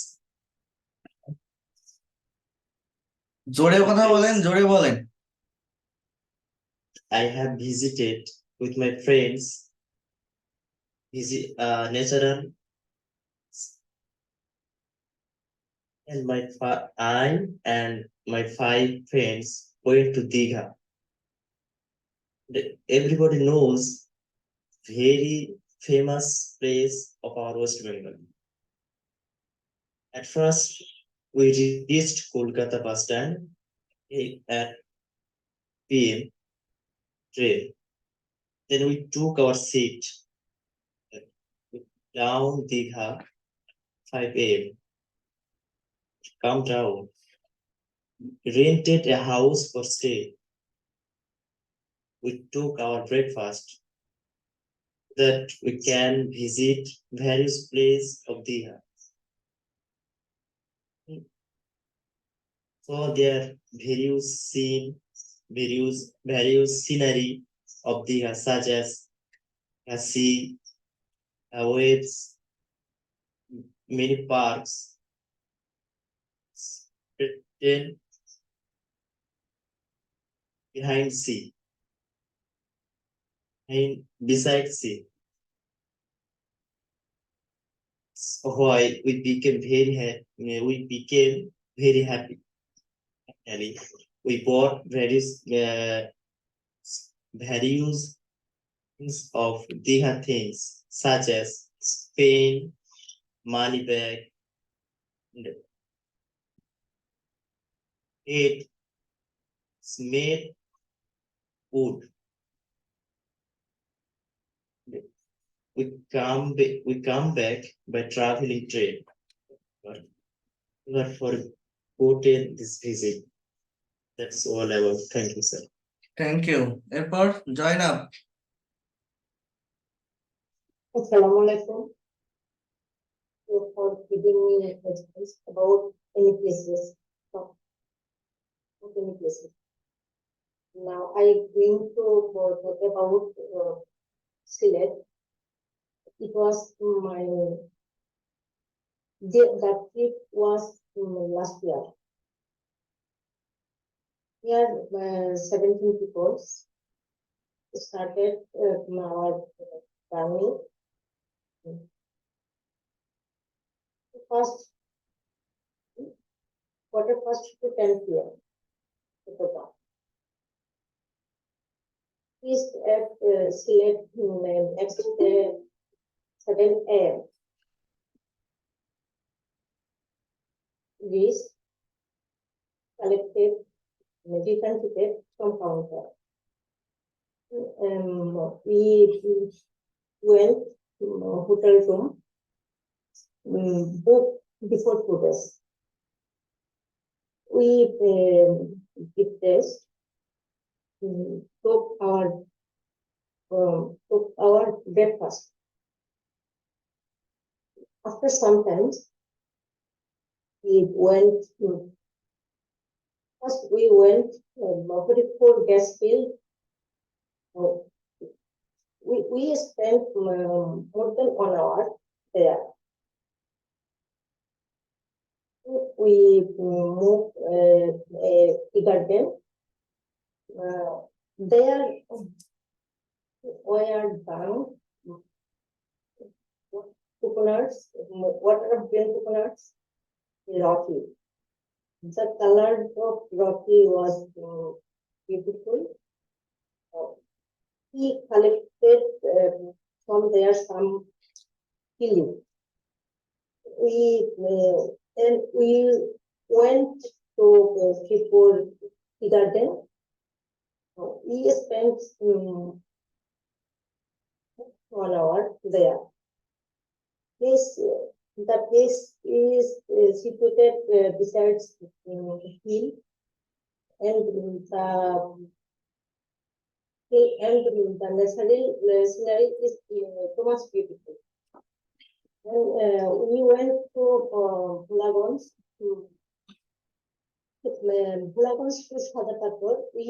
জোরে কথা বলেন, জোরে বলেন। I have visited with my friends natural, and I and my 5 friends went to Digha. Everybody knows very famous place of our West Bengal. At first, we reached Kolkata bus stand at PM train. Then we took our seat down Digha 5 AM. Come down, rented a house for stay. We took our breakfast that we can visit various places of Digha. For their various scenery of Digha, such as a sea, waves, many parks, written behind sea, and beside sea. Why we became very happy. Actually, we bought various of Digha things, such as Spain, money bag, and it made wood. We come back by traveling train. But for hotel this visit. That's all about. Thank you, sir. Thank you. এরপর Zainab. Assalamu alaikum. For giving me questions about any places. Any places. Now I going to talk about Sylhet. It was my that trip was last year. Here, 17 people started our journey. First, first to 10 p.m. East at Sylhet next 7 a.m. This collected different tickets from counter. We went to hotel room, booked before 2 days. We did test, took our breakfast. After some time, we went to first we went for gas field. We spent more than 1 hour there. We moved a garden. There were down coconuts, water of green coconuts, rocky. The color of rocky was beautiful. He collected from there some killing. Then we went to Tripur garden. We spent 1 hour there. The place is situated besides the hill, and the natural scenery is too much beautiful. And we went to Bulagons. Bulagons to Shadapator. We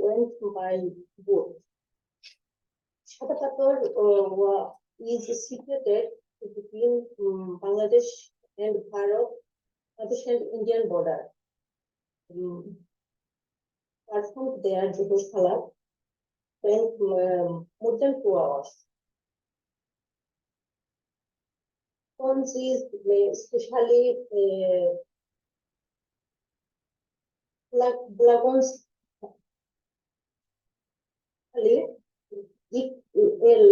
went by boat. Shadapator is situated between Bangladesh and Bharat, Bangladesh and Indian border. Performed there, Jogoshala, spent more than 2 hours. Ponds is especially Bulagons, a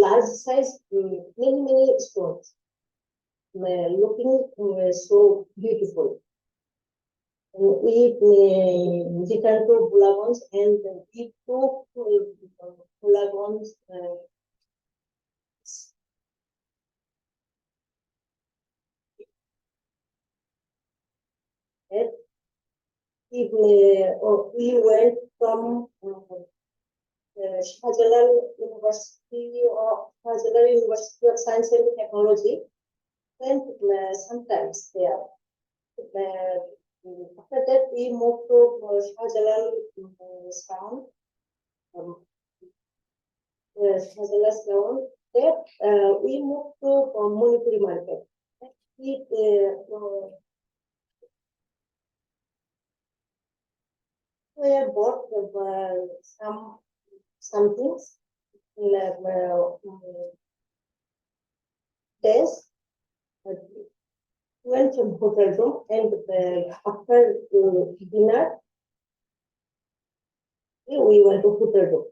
large size, many stones, looking so beautiful. We returned to Bulagons and we took Bulagons we went from Shahjalal University of Science and Technology, and sometimes there. After that, we moved to Shahjalal town. There, we moved to Manipuri market. We bought some things. Days. Went to hotel room, and after dinner, we went to hotel room.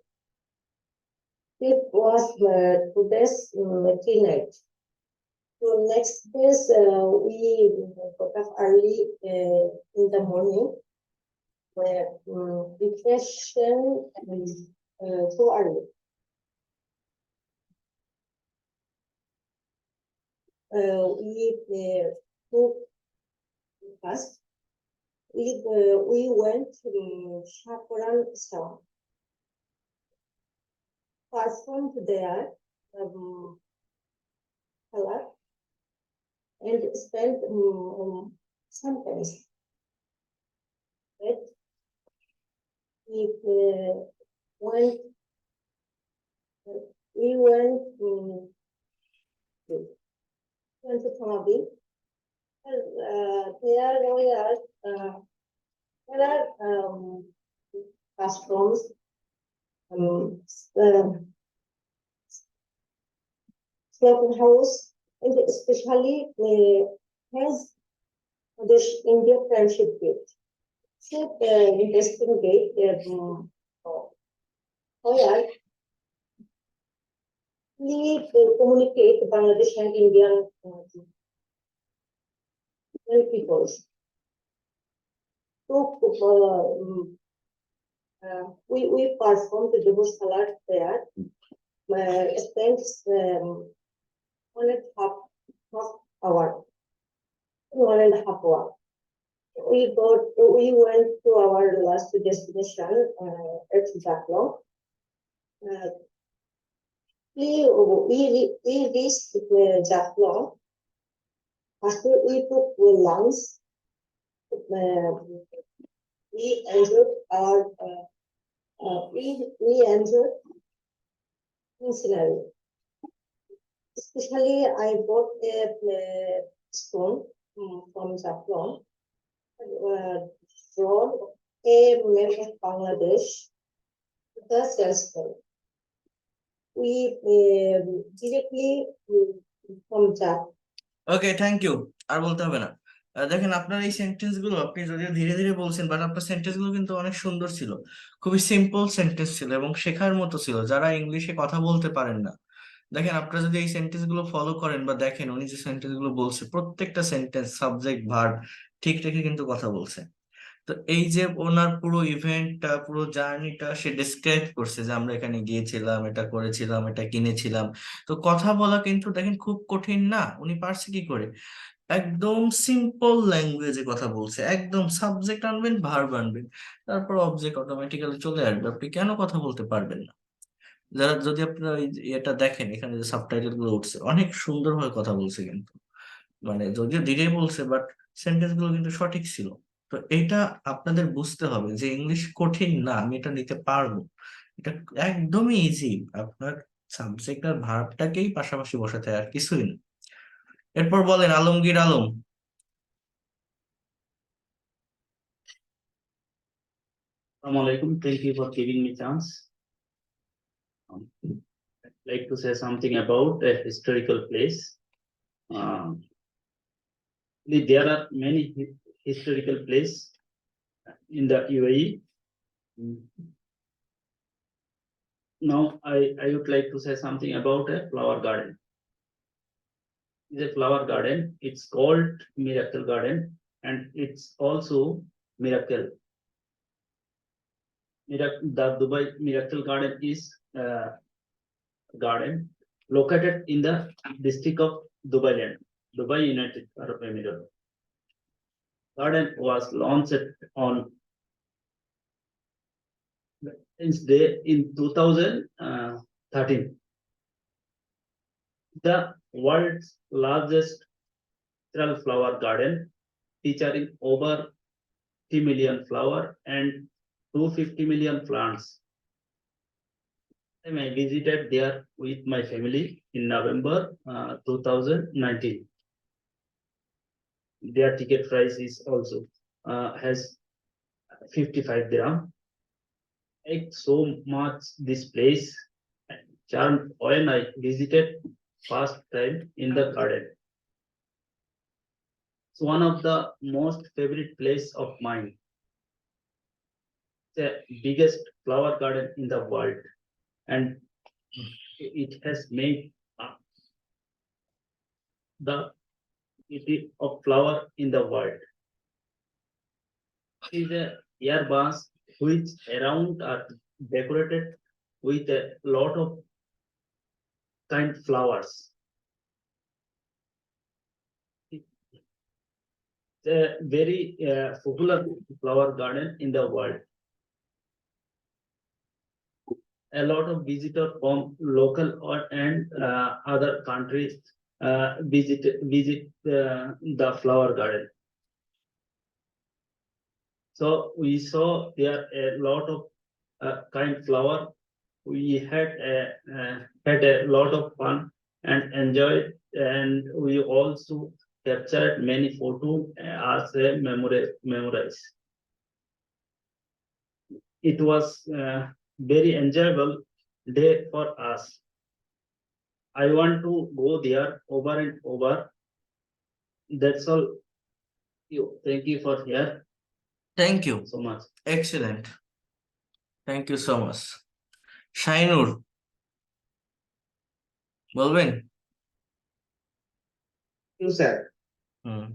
It was 2 days, 3 nights. So next is we got up early in the morning, where reflection and so early. We took first. We went to Shakuran Town. Performed there, color, and spent some time. But we went. We went to Thanabi. There are classrooms, slaughterhouse, and especially has this India Friendship Gate. So interesting gate where we communicate Bangladesh and Indian peoples. So we performed the Devosh Salat there. Spent 1.5 hour. 1.5 hour. We went to our last destination at Jaklong. We reached Jaklong. After we took lunch, we enjoyed our we enjoyed scenery. Especially, I bought a stone from Japan, drawn a map of Bangladesh, the Salesforce. We directly from Japan. Okay, thank you. আর বলতে হবে না। দেখেন আপনার এই sentence গুলো আপনি যদিও ধীরে ধীরে বলছেন, বাট আপনার সেন্টেন্স গুলো কিন্তু অনেক সুন্দর ছিল, খুবই সিম্পল সেন্টেন্স ছিল এবং শেখার মতো ছিল যারা ইংলিশে কথা বলতে পারেন না। দেখেন আপনারা যদি এই সেন্টেন্স গুলো ফলো করেন বা দেখেন উনি যে সেন্টেন্স গুলো বলছে প্রত্যেকটা সেন্টেন্স সাবজেক্ট ভার্ব ঠিক রেখে কিন্তু কথা বলছে। তো এই যে ওনার পুরো ইভেন্টটা পুরো জার্নিটা সে ডিসক্রাইব করছে যে আমরা এখানে গিয়েছিলাম, এটা করেছিলাম, এটা কিনেছিলাম। তো কথা বলা কিন্তু দেখেন খুব কঠিন না, উনি পারছে কি করে, একদম সিম্পল ল্যাঙ্গুয়েজে কথা বলছে। একদম সাবজেক্ট আনবেন, ভার্ব আনবেন, তারপর অবজেক্ট অটোমেটিক্যালি চলে আসবে। আপনি কেন কথা বলতে পারবেন না? যারা যদি আপনারা এটা দেখেন, এখানে যে সাবটাইটেল গুলো উঠছে অনেক সুন্দরভাবে কথা বলছে কিন্তু, মানে যদিও ধীরে বলছে বাট সেন্টেন্স গুলো কিন্তু সঠিক ছিল। তো এটা আপনাদের বুঝতে হবে যে ইংলিশ কঠিন না, আমি এটা নিতে পারবো, এটা একদমই ইজি। আপনার সাবজেক্ট আর ভার্বটাকেই পাশাপাশি বসাতে হয়, আর কিছুই না। এরপর বলেন Alamgir Alam. Assalamualaikum. Thank you for giving me chance. I'd like to say something about a historical place. There are many historical places in the UAE. Now, I would like to say something about a flower garden. It's a flower garden. It's called Miracle Garden, and it's also Miracle. The Dubai Miracle Garden is a garden located in the district of Dubai Land, Dubai United Arab Emirates. Garden was launched on its day in 2013. The world's largest natural flower garden, featuring over 3 million flowers and 250 million plants. I visited there with my family in November 2019. Their ticket price is also has 55 dirham. Like so much this place charmed when I visited first time in the garden. It's one of the most favorite place of mine. The biggest flower garden in the world, and it has made the beauty of flower in the world. It is a air bands which around are decorated with a lot of kind flowers. It's a very popular flower garden in the world. A lot of visitors from local and other countries visit the flower garden. So we saw there a lot of kind flower. We had a lot of fun and enjoyed, and we also captured many photos as a memories. It was very enjoyable day for us. I want to go there over and over. That's all. Thank you for here Thank you. so much. Excellent. Thank you so much. Shainur বলবেন? You sir, hmm.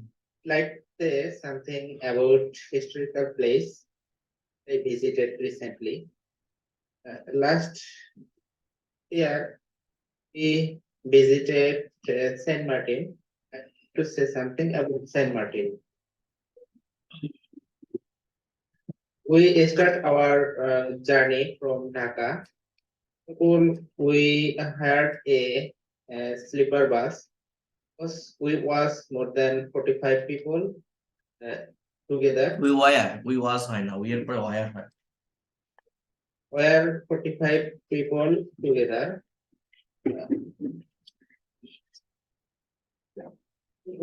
like say something about historical place I visited recently. Last year we visited Saint Martin. To say something about Saint Martin. We start our journey from Dhaka. We had a sleeper bus. We was more than 45 people together. We was হয় না, we এর পরে wire হয়। Were 45 people together.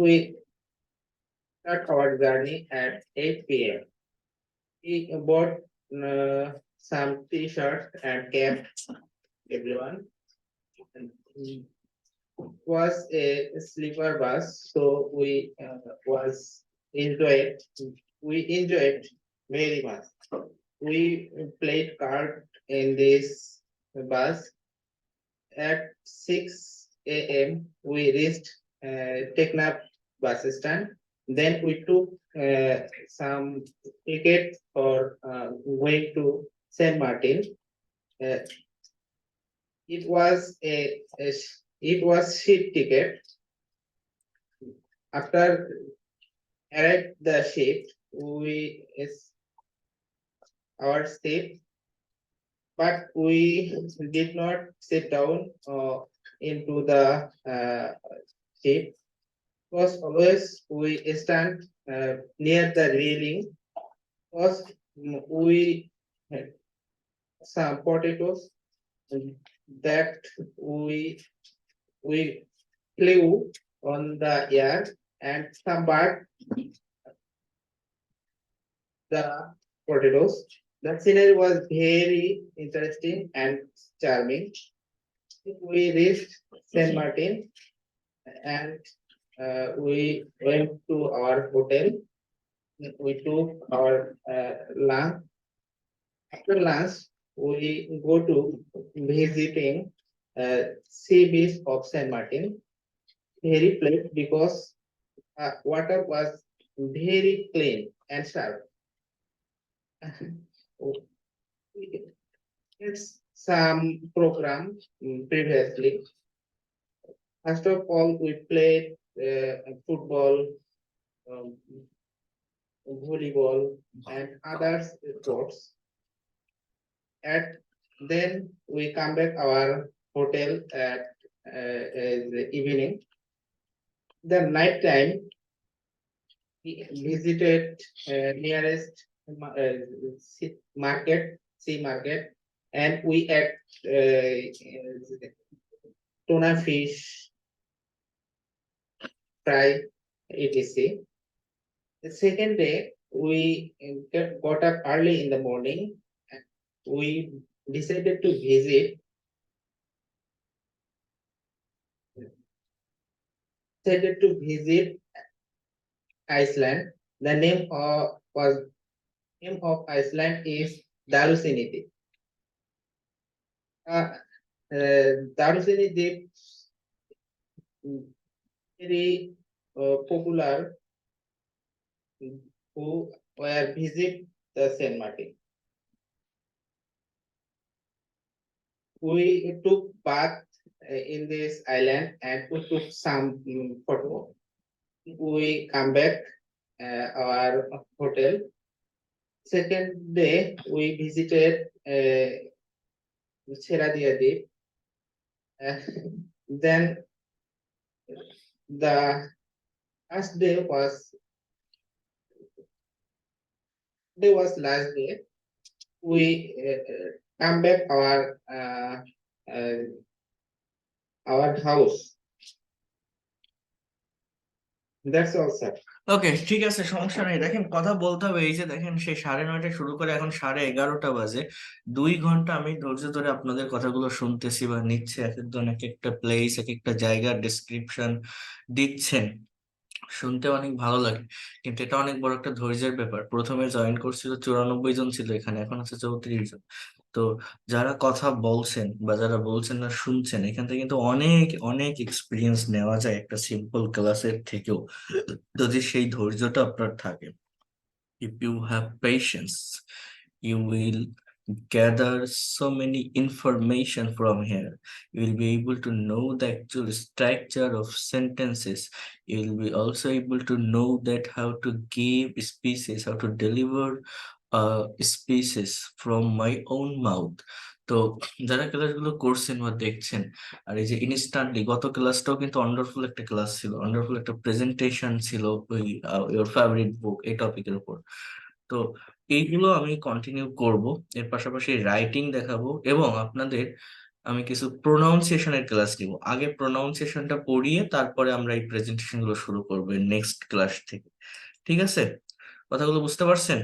We start our journey at 8 p.m. We bought some t-shirts and caps, everyone. Was a sleeper bus, so we enjoyed very much. We played card in this bus. At 6 a.m. we reached Teknaf bus stand. Then we took some tickets for going to Saint Martin. It was ship ticket. After arrived the ship, we our seat, but we did not sit down into the ship. Because always we stand near the railing. Because we had some potatoes that we flew on the air, and some bird the potatoes. The scenery was very interesting and charming. We reached Saint Martin and we went to our hotel. We took our lunch. After lunch, we go to visiting sea beach of Saint Martin. Very place because water was very clean and sharp. It's some program previously. First of all, we played football, volleyball, and other sports. Then we come back our hotel at the evening. The night time, we visited nearest sea market, and we ate tuna fish fry, etc. The second day, we got up early in the morning. We decided to visit Iceland. The name of Iceland is Darusiniti. Darusiniti very popular who were visit the Saint Martin. We took bath in this island and we took some photo. We come back our hotel. Second day, we visited Cheradia Deep. Then the last day was last day. We come back our house. That's all, sir. ওকে, ঠিক আছে, সমস্যা নেই। দেখেন, কথা বলতে হবে। এই যে দেখেন, সেই 9:30 শুরু করে এখন 11:30 বাজে। 2 ঘন্টা আমি ধৈর্য ধরে আপনাদের কথাগুলো শুনতেছি বা নিচ্ছে। এক একজন এক একটা প্লেস, এক একটা জায়গার ডিসক্রিপশন দিচ্ছেন, শুনতে অনেক ভালো লাগে, কিন্তু এটা অনেক বড় একটা ধৈর্যের ব্যাপার। প্রথমে জয়েন করছিল 94 জন ছিল এখানে, এখন আছে 34 জন। তো যারা কথা বলছেন বা যারা বলছেন না শুনছেন, এখান থেকে কিন্তু অনেক অনেক এক্সপিরিয়েন্স নেওয়া যায় একটা সিম্পল ক্লাসের থেকেও, যদি সেই ধৈর্যটা আপনার থাকে। If you have patience, you will gather so many information from here. You will be able to know the actual structure of sentences. You will be also able to know that how to give speeches, how to deliver speeches from my own mouth. তো যারা ক্লাসগুলো করছেন বা দেখছেন, আর এই যে instantly গত ক্লাসটাও কিন্তু ওয়ান্ডারফুল একটা ক্লাস ছিল, ওয়ান্ডারফুল একটা প্রেজেন্টেশন ছিল ওই ইওর ফেভারিট বুক এই টপিকের উপর। তো এইগুলো আমি কন্টিনিউ করব, এর পাশাপাশি রাইটিং দেখাবো এবং আপনাদের আমি কিছু প্রোনাউন্সিয়েশনের ক্লাস নিব। আগে প্রোনাউন্সিয়েশনটা পড়িয়ে তারপরে আমরা এই প্রেজেন্টেশন গুলো শুরু করবো নেক্সট ক্লাস থেকে। ঠিক আছে, কথাগুলো বুঝতে পারছেন?